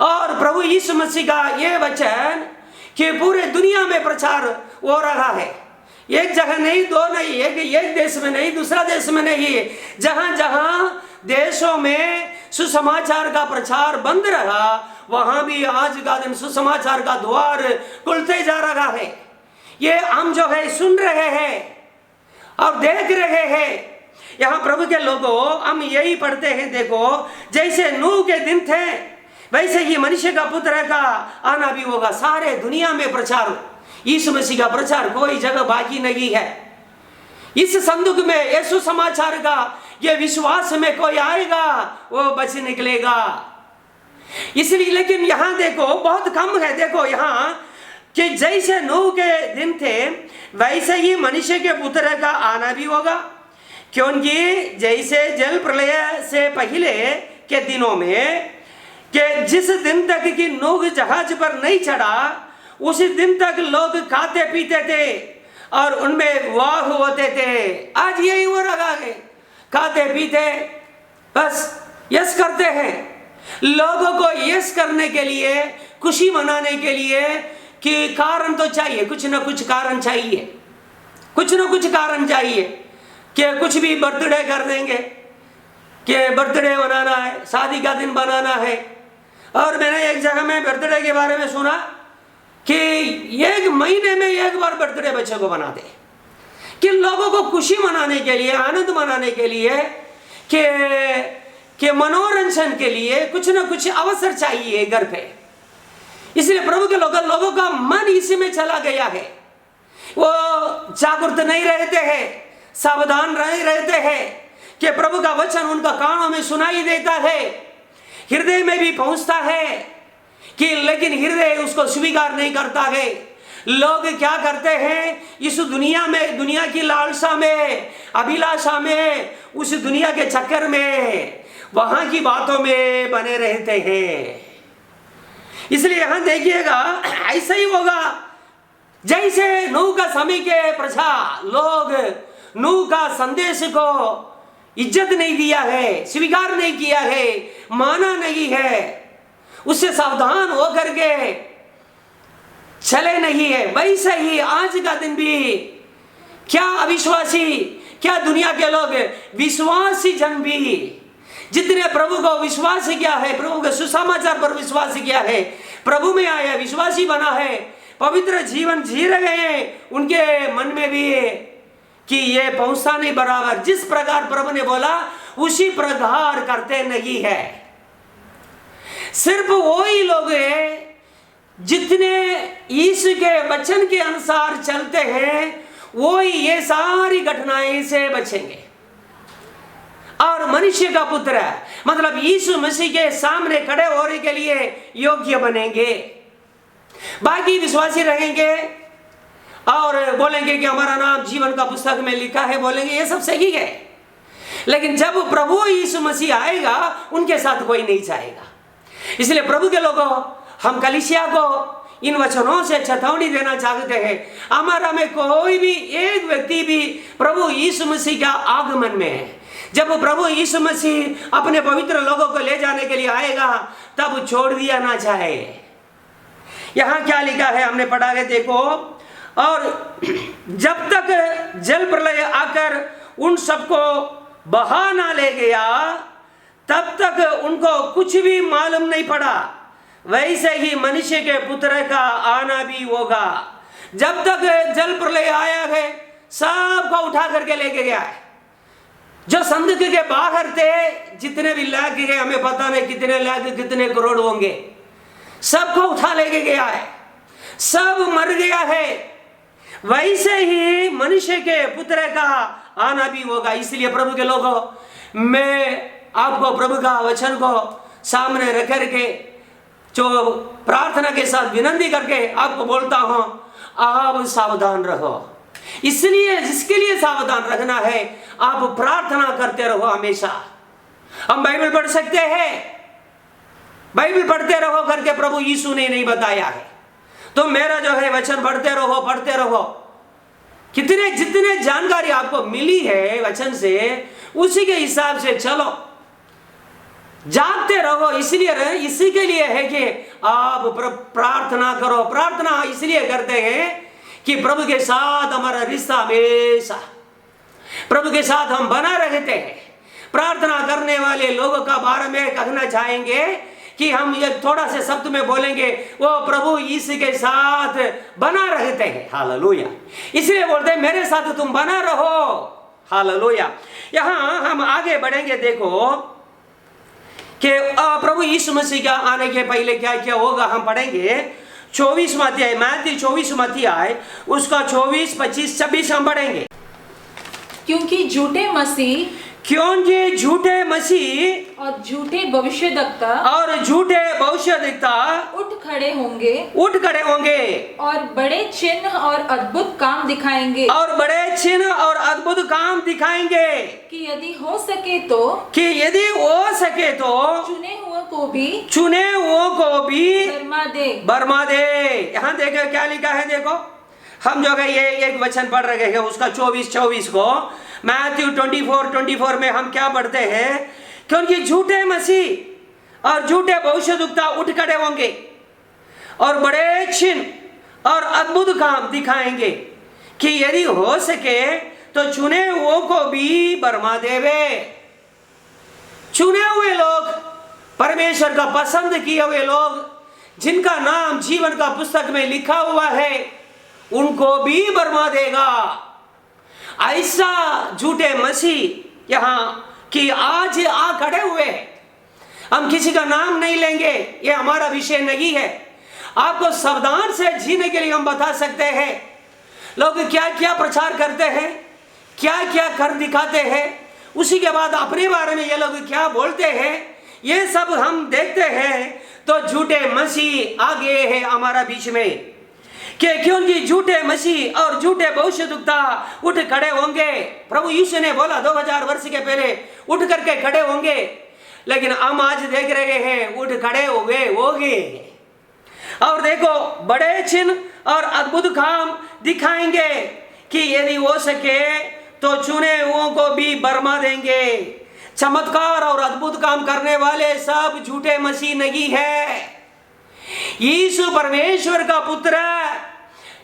और प्रभु यीशु मसीह का ये वचन कि पूरे दुनिया में प्रचार हो रहा है। एक जगह नहीं, दो नहीं, एक देश में नहीं, दूसरा देश में नहीं, जहां जहां देशों में सुसमाचार का प्रचार बंद रहा, वहां भी आज का दिन सुसमाचार का द्वार खुलते जा रहा है। ये हम जो है सुन रहे हैं और देख रहे हैं। यहाँ प्रभु के लोगों, हम यही पढ़ते हैं, देखो जैसे नूह के दिन थे वैसे ही मनुष्य का पुत्र का आना भी होगा। सारे दुनिया में प्रचार, यीशु मसीह का प्रचार कोई जगह बाकी नहीं है। इस संदूक में यीशु समाचार का ये विश्वास में कोई आएगा वो बच निकलेगा। इसलिए लेकिन यहाँ देखो बहुत कम है। देखो यहाँ कि जैसे नूह के दिन थे वैसे ही मनुष्य के पुत्र का आना भी होगा। क्योंकि जैसे जल प्रलय से पहले के दिनों में कि जिस दिन तक कि नूह जहाज पर नहीं चढ़ा उसी दिन तक लोग खाते पीते थे और उनमें वाह होते थे। आज यही हो रहा है, खाते पीते बस यस करते हैं। लोगों को यस करने के लिए, खुशी मनाने के लिए कि कारण तो चाहिए, कुछ ना कुछ कारण चाहिए, कुछ ना कुछ कारण चाहिए कि कुछ भी बर्थडे कर देंगे कि बर्थडे मनाना है, शादी का दिन बनाना है। और मैंने एक जगह में बर्थडे के बारे में सुना कि 1 महीने में एक बार बर्थडे बच्चे को बनाते, कि लोगों को खुशी मनाने के लिए, आनंद मनाने के लिए, कि मनोरंजन के लिए कुछ ना कुछ अवसर चाहिए घर पे। इसलिए प्रभु के लोगों का मन इसी में चला गया है। वो जागरूक नहीं रहते हैं, सावधान नहीं रहते हैं कि प्रभु का वचन उनका कानों में सुनाई देता है, हृदय में भी पहुंचता है कि लेकिन हृदय उसको स्वीकार नहीं करता है। लोग क्या करते हैं, इस दुनिया में, दुनिया की लालसा में, अभिलाषा में, उस दुनिया के चक्कर में, वहां की बातों में बने रहते हैं। इसलिए यहां देखिएगा, ऐसा ही होगा जैसे नूह का समय के प्रजा लोग नूह का संदेश को इज्जत नहीं दिया है, स्वीकार नहीं किया है, माना नहीं है, उससे सावधान होकर के चले नहीं है, वैसे ही आज का दिन भी क्या अविश्वासी, क्या दुनिया के लोग, विश्वासी जन भी जितने प्रभु को विश्वास किया है, प्रभु के सुसमाचार पर विश्वास किया है, प्रभु में आया, विश्वासी बना है, पवित्र जीवन जी रहे हैं, उनके मन में भी कि ये पहुंचता नहीं बराबर, जिस प्रकार प्रभु ने बोला उसी प्रकार करते नहीं है। सिर्फ वही लोग हैं जितने यीशु के वचन के अनुसार चलते हैं, वही ये सारी घटनाएं से बचेंगे और मनुष्य का पुत्र मतलब यीशु मसीह के सामने खड़े होने के लिए योग्य बनेंगे। बाकी विश्वासी रहेंगे और बोलेंगे कि हमारा नाम जीवन का पुस्तक में लिखा है, बोलेंगे ये सब सही है, लेकिन जब प्रभु यीशु मसीह आएगा उनके साथ कोई नहीं जाएगा। इसलिए प्रभु के लोगों, हम कलीसिया को इन वचनों से चेतावनी देना चाहते हैं। हमारा में कोई भी एक व्यक्ति भी प्रभु यीशु मसीह का आगमन में है, जब प्रभु यीशु मसीह अपने पवित्र लोगों को ले जाने के लिए आएगा, तब छोड़ दिया ना जाए। यहां क्या लिखा है हमने पढ़ा है, देखो, और जब तक जल प्रलय आकर उन सबको बहा ना ले गया, तब तक उनको कुछ भी मालूम नहीं पड़ा। वैसे ही मनुष्य के पुत्र का आना भी होगा। जब तक जल प्रलय आया है, सबको उठा करके लेके गया है। जो संदूक के बाहर थे, जितने भी लाख गए, हमें पता नहीं कितने लाख कितने करोड़ होंगे, सबको उठा लेके गया है, सब मर गया है। वैसे ही मनुष्य के पुत्र का आना भी होगा। इसलिए प्रभु के लोगों, मैं आपको प्रभु का वचन को सामने रख करके जो प्रार्थना के साथ विनती करके आपको बोलता हूं, आप सावधान रहो। इसलिए जिसके लिए सावधान रखना है, आप प्रार्थना करते रहो हमेशा। हम बाइबल पढ़ सकते हैं, बाइबल पढ़ते रहो करके प्रभु यीशु ने नहीं बताया है, तो मेरा जो है वचन पढ़ते रहो, पढ़ते रहो। कितने जितने जानकारी आपको मिली है वचन से, उसी के हिसाब से चलो, जागते रहो। इसलिए इसी के लिए है कि आप प्रार्थना करो। प्रार्थना इसलिए करते हैं कि प्रभु के साथ हमारा रिश्ता हमेशा, प्रभु के साथ हम बना रहते हैं। प्रार्थना करने वाले लोगों का बारे में कहना चाहेंगे कि हम ये थोड़ा से शब्द में बोलेंगे, वो प्रभु यीशु के साथ बना रहते हैं। हालेलुया। इसलिए बोलते हैं मेरे साथ तुम बना रहो। हालेलुया। यहाँ हम आगे बढ़ेंगे, देखो कि प्रभु यीशु मसीह का आने के पहले क्या क्या होगा। हम पढ़ेंगे 24वां अध्याय, मैथ्यू 24वां अध्याय, उसका 24, 25, 26 हम पढ़ेंगे। क्योंकि झूठे मसीह और झूठे भविष्यद्वक्ता उठ खड़े होंगे और बड़े चिन्ह और अद्भुत काम दिखाएंगे कि यदि हो सके तो चुने हुओं को भी बरमा दे। यहाँ देखो क्या लिखा है, देखो हम जो है ये एक वचन पढ़ रहे हैं, उसका 24 को मैथ्यू 24 में हम क्या पढ़ते हैं, क्योंकि झूठे मसीह और झूठे भविष्यद्वक्ता उठ खड़े होंगे और बड़े चिन्ह और अद्भुत काम दिखाएंगे कि यदि हो सके तो चुने हुओं को भी बरमा देवे। चुने हुए लोग, परमेश्वर का पसंद किए हुए लोग, जिनका नाम जीवन का पुस्तक में लिखा हुआ है, उनको भी बरमा देगा। ऐसा झूठे मसीह यहाँ कि आज आ खड़े हुए हैं। हम किसी का नाम नहीं लेंगे, ये हमारा विषय नहीं है। आपको सावधान से जीने के लिए हम बता सकते हैं। लोग क्या क्या प्रचार करते हैं, क्या क्या कर दिखाते हैं, उसी के बाद अपने बारे में ये लोग क्या बोलते हैं, ये सब हम देखते हैं। तो झूठे मसीह आ गए हैं हमारा बीच में, क्योंकि झूठे मसीह और झूठे भविष्यद्वक्ता उठ खड़े होंगे। प्रभु यीशु ने बोला 2000 वर्ष के पहले उठ करके खड़े होंगे, लेकिन हम आज देख रहे हैं उठ खड़े हो गए। और देखो बड़े चिन्ह और अद्भुत काम दिखाएंगे कि यदि हो सके तो चुने हुओं को भी बरमा देंगे। चमत्कार और अद्भुत काम करने वाले सब झूठे मसीह नहीं है। यीशु परमेश्वर का पुत्र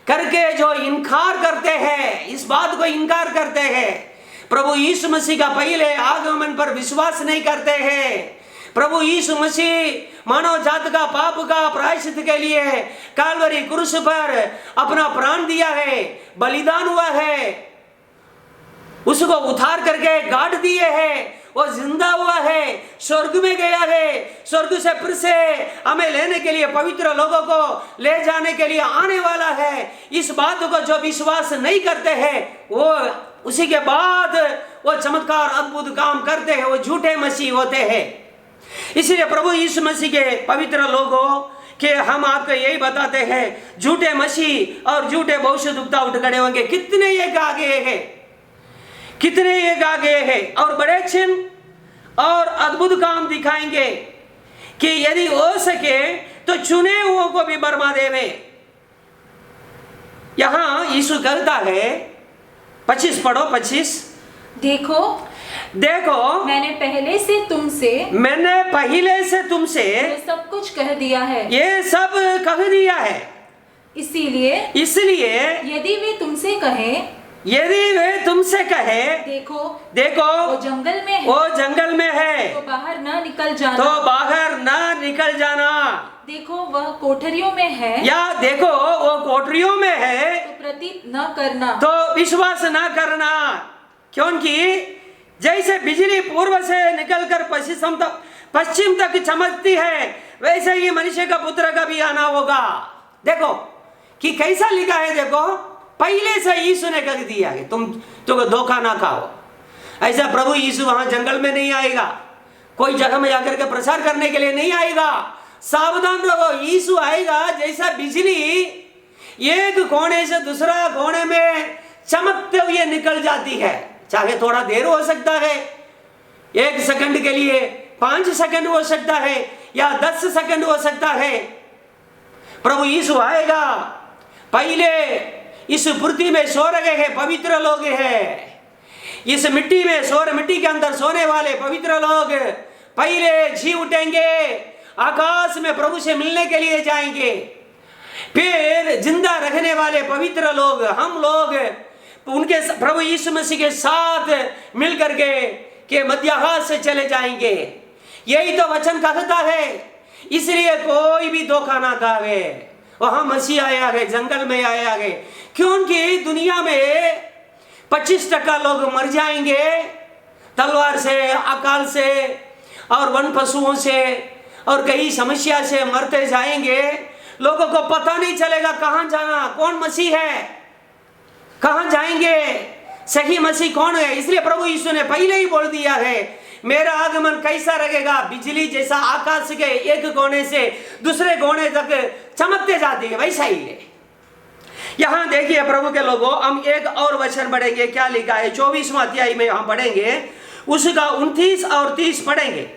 करके जो इनकार करते हैं, इस बात को इनकार करते हैं, प्रभु यीशु मसीह का पहले आगमन पर विश्वास नहीं करते हैं। प्रभु यीशु मसीह मानव जात का पाप का प्रायश्चित के लिए कालवरी क्रूस पर अपना प्राण दिया है, बलिदान हुआ है, उसको उतार करके गाड़ दिए हैं, वो जिंदा हुआ है, स्वर्ग में गया है, स्वर्ग से फिर से हमें लेने के लिए, पवित्र लोगों को ले जाने के लिए आने वाला है। इस बात को जो विश्वास नहीं करते हैं, वो उसी के बाद वो चमत्कार अद्भुत काम करते हैं, वो झूठे मसीह होते हैं। इसलिए प्रभु यीशु मसीह के पवित्र लोगों के हम आपको यही बताते हैं, झूठे मसीह और झूठे भविष्यद्वक्ता उठ खड़े होंगे। कितने एक आगे हैं, कितने एक आगे हैं, और बड़े चिन्ह और अद्भुत काम दिखाएंगे कि यदि हो सके तो चुने हुओं को भी बरमा देवे। यहां यीशु कहता है 25 पढ़ो 25। देखो मैंने पहले से तुमसे ये सब कुछ कह दिया है। ये सब कह दिया है। इसलिए यदि वे तुमसे कहे देखो वो जंगल में है तो बाहर ना निकल जाना। देखो वह कोठरियों में है, या देखो वो कोठरियों में है तो प्रतीत न करना, तो विश्वास ना करना। क्योंकि जैसे बिजली पूर्व से निकलकर पश्चिम तक चमकती है, वैसे ही मनुष्य का पुत्र का भी आना होगा। देखो कि कैसा लिखा है, देखो पहले से यीशु ने कह दिया है तुम धोखा ना खाओ। ऐसा प्रभु यीशु वहां जंगल में नहीं आएगा, कोई जगह में जाकर के प्रचार करने के लिए नहीं आएगा। सावधान रहो, यीशु आएगा जैसा बिजली एक कोने से दूसरा कोने में चमकते हुए निकल जाती है। चाहे थोड़ा देर हो सकता है, 1 सेकंड के लिए 5 सेकंड हो सकता है, या 10 सेकंड हो सकता है। प्रभु यीशु आएगा। पहले इस पृथ्वी में सो रहे हैं पवित्र लोग हैं, इस मिट्टी के अंदर सोने वाले पवित्र लोग पहले जी उठेंगे, आकाश में प्रभु से मिलने के लिए जाएंगे। फिर जिंदा रहने वाले पवित्र लोग, हम लोग उनके प्रभु यीशु मसीह के साथ मिल करके मध्याकाश से चले जाएंगे। यही तो वचन कहता है। इसलिए कोई भी धोखा ना खावे। वहां मसीह आया है, जंगल में आया है, क्योंकि दुनिया में 25% लोग मर जाएंगे तलवार से, अकाल से और वन पशुओं से और कई समस्या से मरते जाएंगे। लोगों को पता नहीं चलेगा कहां जाना, कौन मसीह है, कहां जाएंगे, सही मसीह कौन है। इसलिए प्रभु यीशु ने पहले ही बोल दिया है, मेरा आगमन कैसा रहेगा, बिजली जैसा आकाश के एक कोने से दूसरे कोने तक चमकते जाती है, वैसा ही है। यहां देखिए प्रभु के लोगों, हम एक और वचन पढ़ेंगे। क्या लिखा है 24वां अध्याय में हम पढ़ेंगे, उसका 29 और 30 पढ़ेंगे।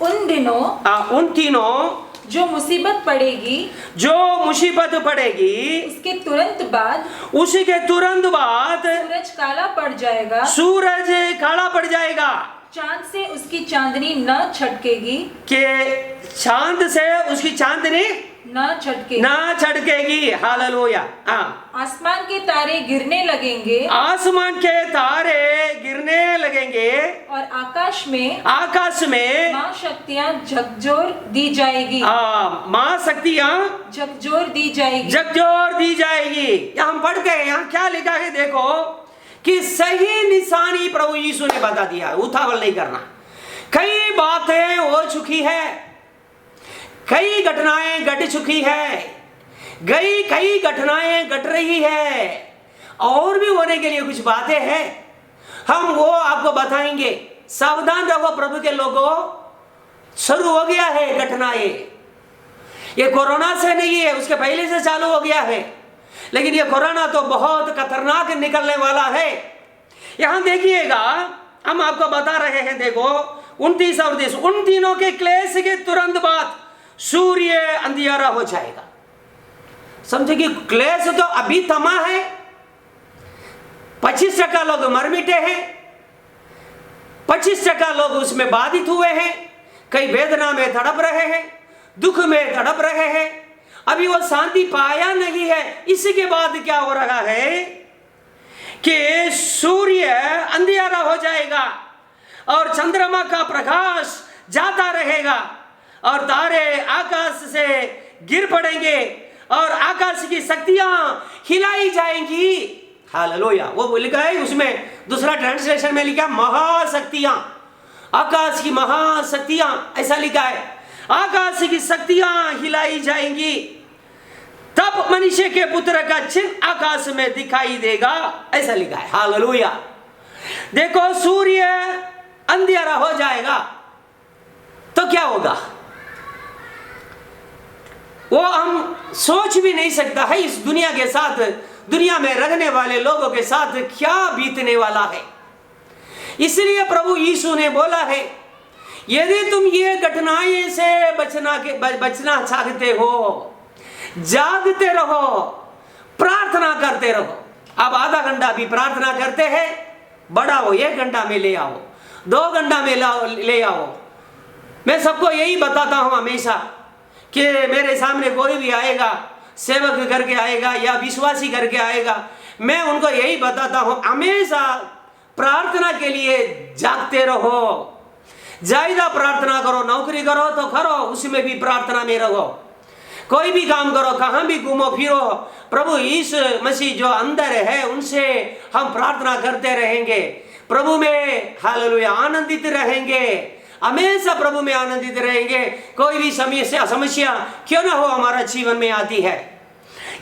उन दिनों जो मुसीबत पड़ेगी उसके तुरंत बाद सूरज काला पड़ जाएगा, चांद से उसकी चांदनी न छटकेगी। हालेलुया। आसमान के तारे गिरने लगेंगे और आकाश में मां शक्तियां झकझोर दी जाएगी। यहाँ हम पढ़ गए, यहाँ क्या लिखा है देखो कि सही निशानी प्रभु यीशु ने बता दिया, उतावल नहीं करना। कई बातें हो चुकी है, कई घटनाएं घट चुकी है, कई घटनाएं घट रही है, और भी होने के लिए कुछ बातें हैं, हम वो आपको बताएंगे। सावधान रहो प्रभु के लोगों, शुरू हो गया है घटनाएं। ये कोरोना से नहीं है, उसके पहले से चालू हो गया है, लेकिन ये कोरोना तो बहुत खतरनाक निकलने वाला है। यहां देखिएगा, हम आपको बता रहे हैं, देखो 29 और 30, उन दिनों के क्लेश के तुरंत बाद सूर्य अंधियारा हो जाएगा। समझे कि क्लेश तो अभी थमा है, 25% लोग मर मिटे हैं, 25% लोग उसमें बाधित हुए हैं, कई वेदना में तड़प रहे हैं, दुख में तड़प रहे हैं, अभी वो शांति पाया नहीं है। इसके बाद क्या हो रहा है कि सूर्य अंधियारा हो जाएगा और चंद्रमा का प्रकाश जाता रहेगा और तारे आकाश से गिर पड़ेंगे और आकाश की शक्तियां हिलाई जाएंगी। हालेलुया। वो लिखा है उसमें, दूसरा ट्रांसलेशन में लिखा महाशक्तियां, आकाश की महाशक्तियां, ऐसा लिखा है। आकाश की शक्तियां हिलाई जाएंगी, तब मनुष्य के पुत्र का चिन्ह आकाश में दिखाई देगा, ऐसा लिखा है। हालेलुया। देखो सूर्य अंधियारा हो जाएगा तो क्या होगा वो हम सोच भी नहीं सकता है। इस दुनिया के साथ, दुनिया में रहने वाले लोगों के साथ क्या बीतने वाला है। इसलिए प्रभु यीशु ने बोला है, यदि तुम ये घटनाएं से बचना चाहते हो, जागते रहो, प्रार्थना करते रहो। अब आधा घंटा भी प्रार्थना करते हैं, बढ़ाओ 1 घंटा में ले आओ, 2 घंटा में ले आओ। मैं सबको यही बताता हूं हमेशा कि मेरे सामने कोई भी आएगा, सेवक करके आएगा या विश्वासी करके आएगा, मैं उनको यही बताता हूं, हमेशा प्रार्थना के लिए जागते रहो, ज्यादा प्रार्थना करो। नौकरी करो तो करो, उसमें भी प्रार्थना में रहो। कोई भी काम करो, कहां भी घूमो फिरो, प्रभु यीशु मसीह जो अंदर है उनसे हम प्रार्थना करते रहेंगे, प्रभु में हालेलुया आनंदित रहेंगे, हमेशा प्रभु में आनंदित रहेंगे। कोई भी समस्या क्यों ना हो हमारा जीवन में आती है।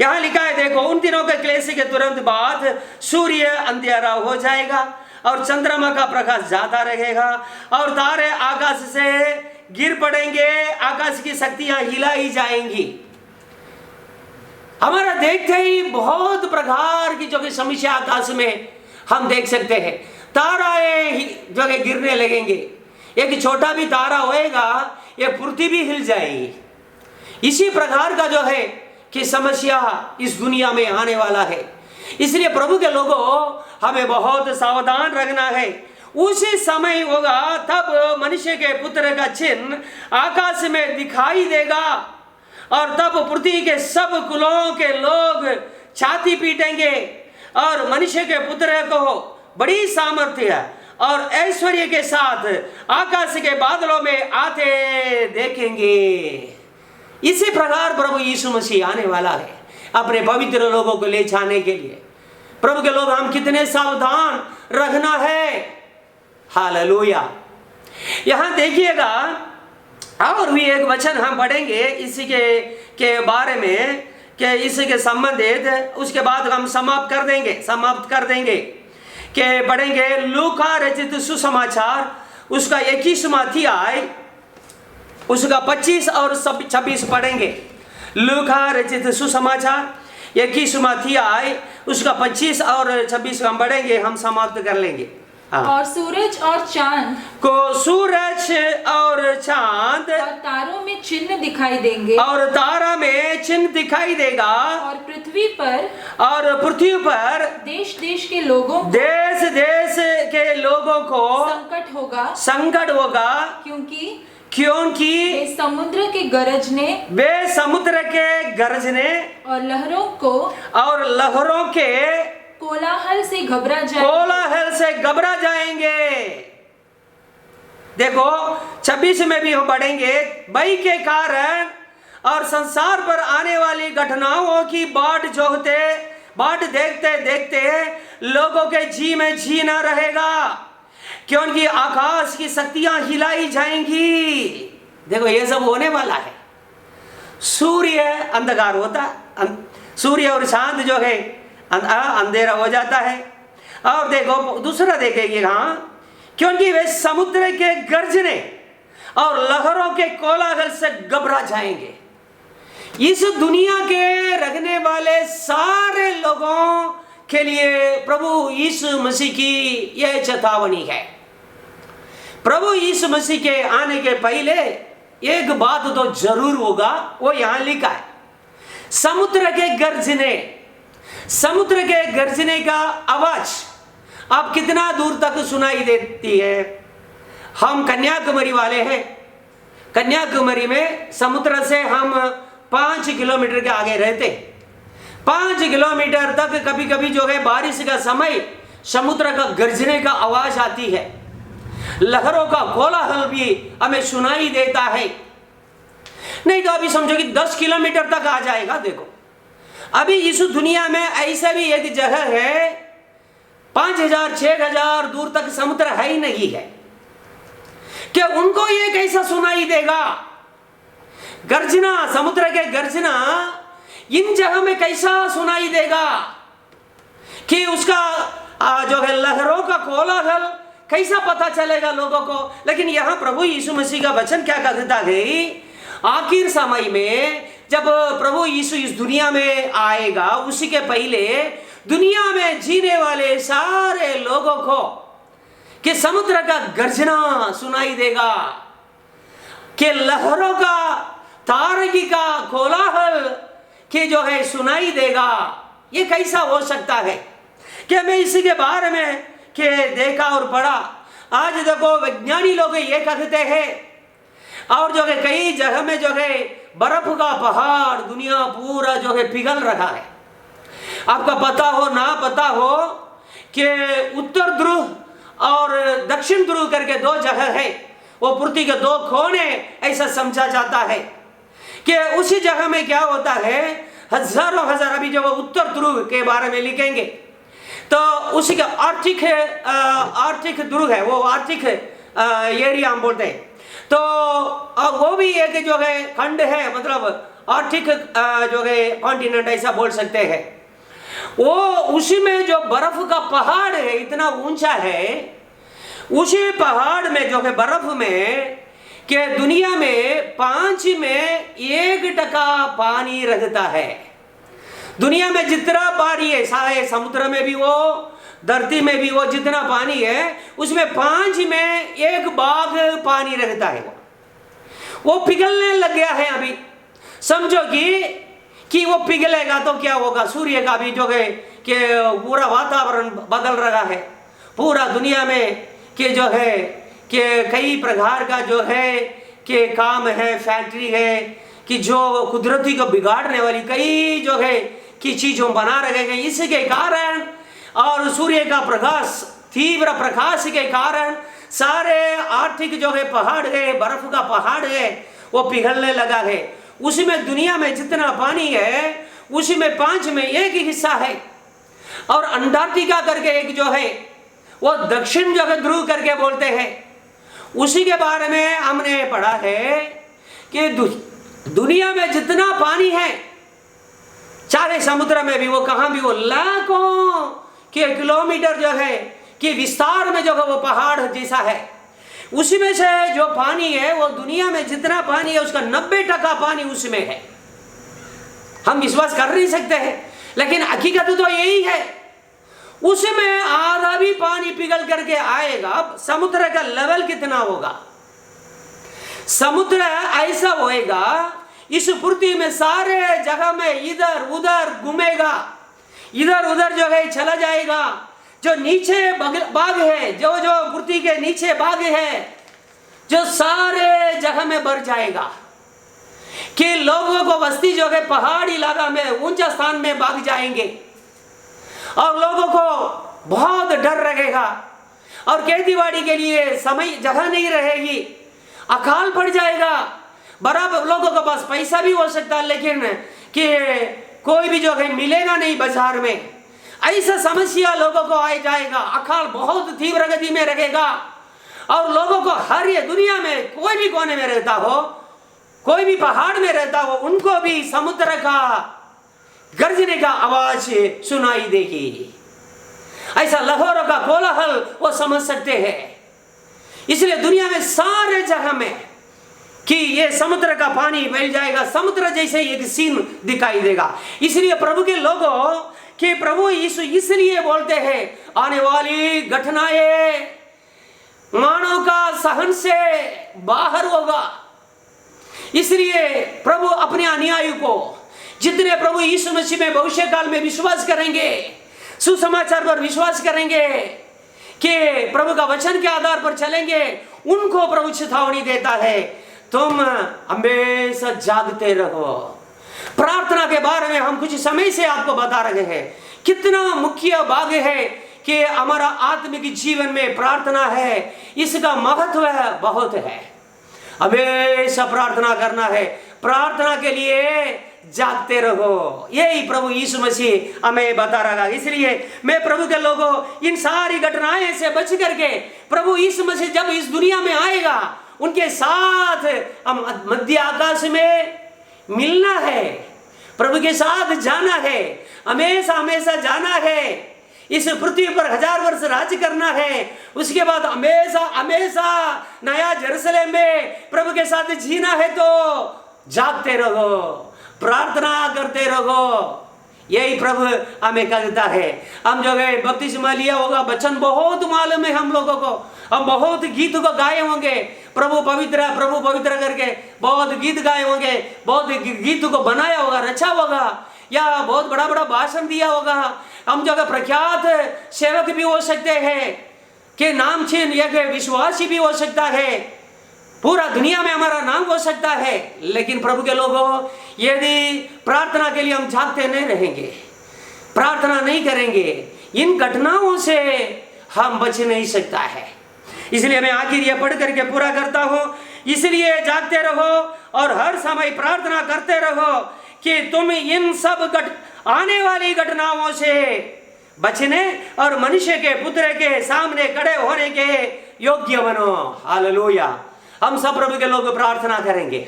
यहां लिखा है, देखो उन दिनों के क्लेश के तुरंत बाद सूर्य अंधियारा हो जाएगा और चंद्रमा का प्रकाश जाता रहेगा और तारे आकाश से गिर पड़ेंगे, आकाश की शक्तियां हिलाई जाएंगी। हमारा देखते ही बहुत प्रकार की जो कि समस्या आकाश में हम देख सकते हैं। ताराएं जो कि गिरने लगेंगे, एक छोटा भी तारा होएगा ये पृथ्वी भी हिल जाएगी। इसी प्रकार का जो है कि समस्या इस दुनिया में आने वाला है। इसलिए प्रभु के लोगों हमें बहुत सावधान रखना है। उसी समय होगा तब मनुष्य के पुत्र का चिन्ह आकाश में दिखाई देगा और तब पृथ्वी के सब कुलों के लोग छाती पीटेंगे और मनुष्य के पुत्र को बड़ी सामर्थ्य और ऐश्वर्य के साथ आकाश के बादलों में आते देखेंगे। इसी प्रकार प्रभु यीशु मसीह आने वाला है अपने पवित्र लोगों को ले जाने के लिए। प्रभु के लोग हम कितने सावधान रखना है। हालेलुया। यहां देखिएगा और भी एक वचन हम पढ़ेंगे इसी के बारे में कि इसी के संबंधित, उसके बाद हम समाप्त कर देंगे कि पढ़ेंगे लूका रचित सुसमाचार उसका 21वां अध्याय उसका 25 और 26 पढ़ेंगे। लूका रचित सुसमाचार 21वां अध्याय उसका 25 और 26 हम पढ़ेंगे, हम समाप्त कर लेंगे। और सूरज और चांद और तारों में चिन्ह दिखाई देंगे और तारा में चिन्ह दिखाई देगा और पृथ्वी पर देश देश के लोगों को संकट होगा क्योंकि वे समुद्र के गरजने और लहरों के कोलाहल से घबरा जाएंगे। देखो 26 में भी हम पढ़ेंगे, भय के कारण और संसार पर आने वाली घटनाओं की बाट देखते देखते लोगों के जी में जी न रहेगा क्योंकि आकाश की शक्तियां हिलाई जाएंगी। देखो ये सब होने वाला है। सूर्य अंधकार होता सूर्य और चांद जो है अंधेरा हो जाता है। और देखो दूसरा देखेंगे हाँ, क्योंकि वे समुद्र के गर्जने और लहरों के कोलाहल से घबरा जाएंगे। इस दुनिया के रहने वाले सारे लोगों के लिए प्रभु यीशु मसीह की यह चेतावनी है। प्रभु यीशु मसीह के आने के पहले एक बात तो जरूर होगा, वो यहां लिखा है, समुद्र के गर्जने। समुद्र के गर्जने का आवाज अब कितना दूर तक सुनाई देती है। हम कन्याकुमारी वाले हैं। कन्याकुमारी में समुद्र से हम 5 किलोमीटर के आगे रहते। 5 किलोमीटर तक कभी कभी जो है बारिश का समय समुद्र का गर्जने का आवाज आती है, लहरों का कोलाहल भी हमें सुनाई देता है। नहीं तो अभी समझो कि 10 किलोमीटर तक आ जाएगा। देखो अभी इस दुनिया में ऐसा भी एक जगह है 5000 6000 दूर तक समुद्र है ही नहीं है, क्या उनको ये कैसा सुनाई देगा? गर्जना, समुद्र के गर्जना इन जगह में कैसा सुनाई देगा कि उसका जो है लहरों का कोलाहल कैसा पता चलेगा लोगों को? लेकिन यहां प्रभु यीशु मसीह का वचन क्या कहता है, आखिर समय में जब प्रभु यीशु इस दुनिया में आएगा, उसी के पहले दुनिया में जीने वाले सारे लोगों को कि समुद्र का गर्जना सुनाई देगा, कि लहरों का तारगी का कोलाहल कि जो है सुनाई देगा। ये कैसा हो सकता है? क्या मैं इसी के बारे में के देखा और पढ़ा। आज देखो वैज्ञानिक लोग ये कहते हैं, और जो है कई जगह में जो है बर्फ का पहाड़ दुनिया पूरा जो है पिघल रहा है। आपका पता हो ना पता हो कि उत्तर ध्रुव और दक्षिण ध्रुव करके 2 जगह है, वो पृथ्वी के 2 कोने ऐसा समझा जाता है कि उसी जगह में क्या होता है, हजारों हजार, अभी जो उत्तर ध्रुव के बारे में लिखेंगे तो उसी का आर्थिक ध्रुव है, वो आर्थिक एरिया हम बोलते हैं। तो वो भी एक जो है खंड है, मतलब आर्थिक जो है कॉन्टिनेंट ऐसा बोल सकते हैं। वो उसी में जो बर्फ का पहाड़ है इतना ऊंचा है, उसी पहाड़ में जो है बर्फ में कि दुनिया में 5 में 1% पानी रहता है। दुनिया में जितना पानी है, सारे समुद्र में भी वो, धरती में भी वो, जितना पानी है उसमें 5 में 1 भाग पानी रहता है। वो पिघलने लग गया है। अभी समझो कि वो पिघलेगा तो क्या होगा, सूर्य का भी जो है कि पूरा वातावरण बदल रहा है पूरा दुनिया में, कि जो है कि कई प्रकार का जो है कि काम है, फैक्ट्री है कि जो कुदरती को बिगाड़ने वाली कई जो है कि चीजों बना रहे हैं। इसके कारण और सूर्य का प्रकाश, तीव्र प्रकाश के कारण सारे आर्थिक जो है पहाड़ है, बर्फ का पहाड़ है, वो पिघलने लगा है। उसी में दुनिया में जितना पानी है उसी में 5 में 1 हिस्सा है। और अंटार्कटिका करके एक जो है वो दक्षिण जो है ध्रुव करके बोलते हैं, उसी के बारे में हमने पढ़ा है कि दुनिया में जितना पानी है, चाहे समुद्र में भी, वो कहां भी, वो लाखों के किलोमीटर जो है कि विस्तार में जो है वो पहाड़ जैसा है। उसी में से जो पानी है, वो दुनिया में जितना पानी है उसका 90% पानी उसमें है। हम विश्वास कर नहीं सकते हैं, लेकिन हकीकत तो यही है। उसमें आधा भी पानी पिघल करके आएगा। समुद्र का लेवल कितना होगा? समुद्र ऐसा होएगा, इस पृथ्वी में सारे जगह में इधर उधर घूमेगा, इधर उधर जो है चला जाएगा। जो नीचे बाग है, जो पृथ्वी के नीचे बाग है, जो सारे जगह में बढ़ जाएगा कि लोगों को बस्ती जो है पहाड़ी इलाका में ऊंचा स्थान में भाग जाएंगे और लोगों को बहुत डर रहेगा और खेतीबाड़ी के लिए समय जगह नहीं रहेगी, अकाल पड़ जाएगा। बराबर लोगों के पास पैसा भी हो सकता है, लेकिन कि कोई भी जो है मिलेगा नहीं बाजार में। ऐसा समस्या लोगों को आ जाएगा। अकाल बहुत तीव्र गति में रहेगा और लोगों को हर ये दुनिया में कोई भी कोने में रहता हो, कोई भी पहाड़ में रहता हो, उनको भी समुद्र का गर्जने का आवाज सुनाई देगी। ऐसा लहरों का कोलाहल वो समझ सकते हैं। इसलिए दुनिया में सारे जगह में कि ये समुद्र का पानी फैल जाएगा, समुद्र जैसे एक सीन दिखाई देगा। इसलिए प्रभु के लोगों कि प्रभु यीशु इसलिए बोलते हैं आने वाली घटनाएं मानव का सहन से बाहर होगा। इसलिए प्रभु अपने अनुयायियों को, जितने प्रभु यीशु मसीह में भविष्य काल में विश्वास करेंगे, सुसमाचार पर विश्वास करेंगे कि प्रभु का वचन के आधार पर चलेंगे, उनको प्रभु चेतावनी देता है तुम हमेशा जागते रहो। प्रार्थना के बारे में हम कुछ समय से आपको बता रहे हैं कितना मुख्य भाग है कि हमारा आत्मिक जीवन में प्रार्थना है। इसका महत्व बहुत है। हमेशा प्रार्थना करना है, प्रार्थना के लिए जागते रहो, यही प्रभु यीशु मसीह हमें बता रहा है। इसलिए मैं प्रभु के लोगों इन सारी घटनाएं से बच करके प्रभु यीशु मसीह जब इस दुनिया में आएगा उनके साथ हम मध्य आकाश में मिलना है, प्रभु के साथ जाना है, हमेशा हमेशा जाना है, इस पृथ्वी पर 1000 वर्ष राज्य करना है। उसके बाद हमेशा हमेशा नया जेरूसलेम में प्रभु के साथ जीना है। तो जागते रहो, प्रार्थना करते रहो, यही प्रभु हमें कहता है। हम जो गए बपतिस्मा लिया होगा, वचन बहुत मालूम है हम लोगों को, हम बहुत गीत को गाए होंगे, प्रभु पवित्र करके बहुत गीत गाए होंगे, बहुत गीत को बनाया होगा, रचा होगा, या बहुत बड़ा बड़ा भाषण दिया होगा। हम जो प्रख्यात सेवक भी हो सकते हैं, कि नाम छीन एक विश्वासी भी हो सकता है, पूरा दुनिया में हमारा नाम हो सकता है। लेकिन प्रभु के लोगों यदि प्रार्थना के लिए हम जागते नहीं रहेंगे, प्रार्थना नहीं करेंगे, इन घटनाओं से हम बच नहीं सकता है। इसलिए मैं आखिर यह पढ़ करके पूरा करता हूं। इसलिए जागते रहो और हर समय प्रार्थना करते रहो कि तुम इन सब आने वाली घटनाओं से बचने और मनुष्य के पुत्र के सामने खड़े होने के योग्य बनो। हालेलुया। हम सब प्रभु के लोग प्रार्थना करेंगे।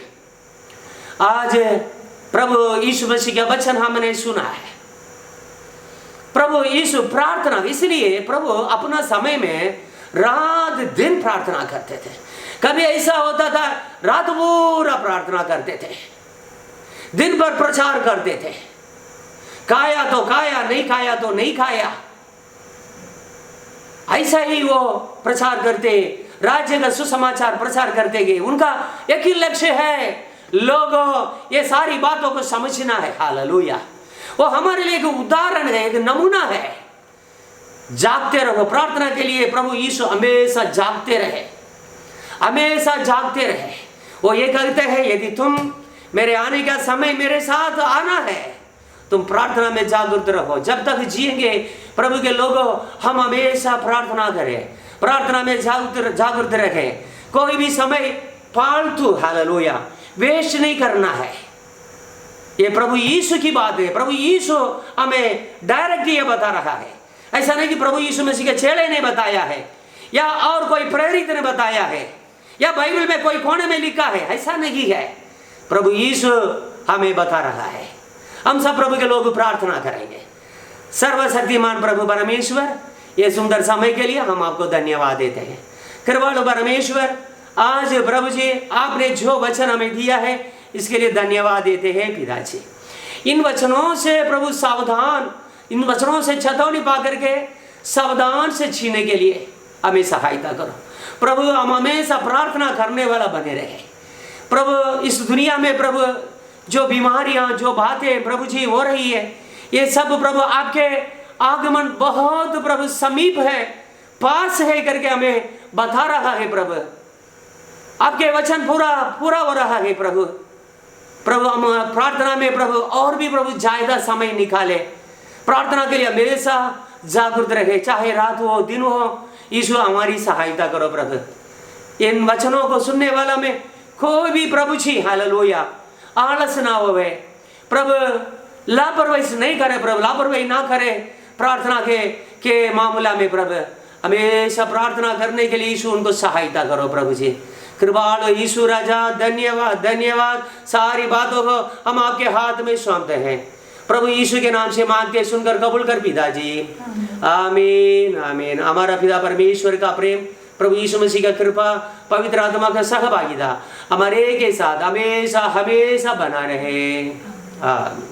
आज प्रभु यीशु मसीह का वचन हमने सुना है। प्रभु यीशु प्रार्थना, इसलिए प्रभु अपना समय में रात दिन प्रार्थना करते थे। कभी ऐसा होता था रात पूरा प्रार्थना करते थे, दिन भर प्रचार करते थे, खाया तो खाया, नहीं खाया तो नहीं खाया, ऐसा ही वो प्रचार करते, राज्य का सुसमाचार प्रचार करते गए। उनका एक ही लक्ष्य है, लोगों ये सारी बातों को समझना है। हालेलुया। वो हमारे लिए एक उदाहरण है, एक नमूना है। जागते रहो प्रार्थना के लिए। प्रभु यीशु हमेशा जागते रहे, हमेशा जागते रहे। वो ये कहते हैं यदि तुम मेरे आने का समय मेरे साथ आना है, तुम प्रार्थना में जागरूक रहो। जब तक जिएंगे प्रभु के लोगों, हम हमेशा प्रार्थना करें, प्रार्थना में जागरूक रखें। कोई भी समय फालतू, हालेलुया, वेस्ट नहीं करना है। ये प्रभु यीशु की बात है। प्रभु यीशु हमें डायरेक्ट ये बता रहा है। ऐसा नहीं कि प्रभु यीशु मसीह के चेले ने बताया है, या और कोई प्रेरित ने बताया है, या बाइबल में कोई कोने में लिखा है, ऐसा नहीं है। प्रभु यीशु हमें बता रहा है। हम सब प्रभु के लोग प्रार्थना करेंगे। सर्वशक्तिमान प्रभु परमेश्वर, ये सुंदर समय के लिए हम आपको धन्यवाद देते हैं। कृपालु परमेश्वर, आज प्रभु जी आपने जो वचन हमें दिया है इसके लिए धन्यवाद देते हैं पिताजी। इन वचनों से प्रभु सावधान, इन वचनों से चेतावनी पा करके सावधान से जीने के लिए हमें सहायता करो प्रभु। हम हमेशा प्रार्थना करने वाला बने रहे प्रभु। इस दुनिया में प्रभु जो बीमारियां, जो बातें प्रभु जी हो रही है, ये सब प्रभु आपके आगमन बहुत प्रभु समीप है, पास है करके हमें बता रहा है प्रभु। आपके वचन पूरा हो रहा है प्रभु। प्रभु हम प्रार्थना में प्रभु और भी प्रभु ज्यादा समय निकाले, प्रार्थना के लिए हमेशा जागरूक रहे, चाहे रात हो दिन हो। यीशु हमारी सहायता करो प्रभु। इन वचनों को सुनने वाला में कोई भी प्रभु जी, हालेलुया, आलस ना होवे प्रभु, लापरवाही नहीं करे प्रभु, लापरवाही ना करे प्रार्थना के मामला में प्रभु। हमेशा प्रार्थना करने के लिए यीशु उनको सहायता करो प्रभु जी। कृपालु यीशु राजा, धन्यवाद धन्यवाद। सारी बातों को हम आपके हाथ में सौंपते हैं। प्रभु यीशु के नाम से मांगते सुनकर कबूल कर पिताजी। आमीन आमीन। हमारा पिता परमेश्वर का प्रेम, प्रभु यीशु मसीह का कृपा, पवित्र आत्मा का सहभागिता हमारे के साथ हमेशा हमेशा बना रहे। आमीन।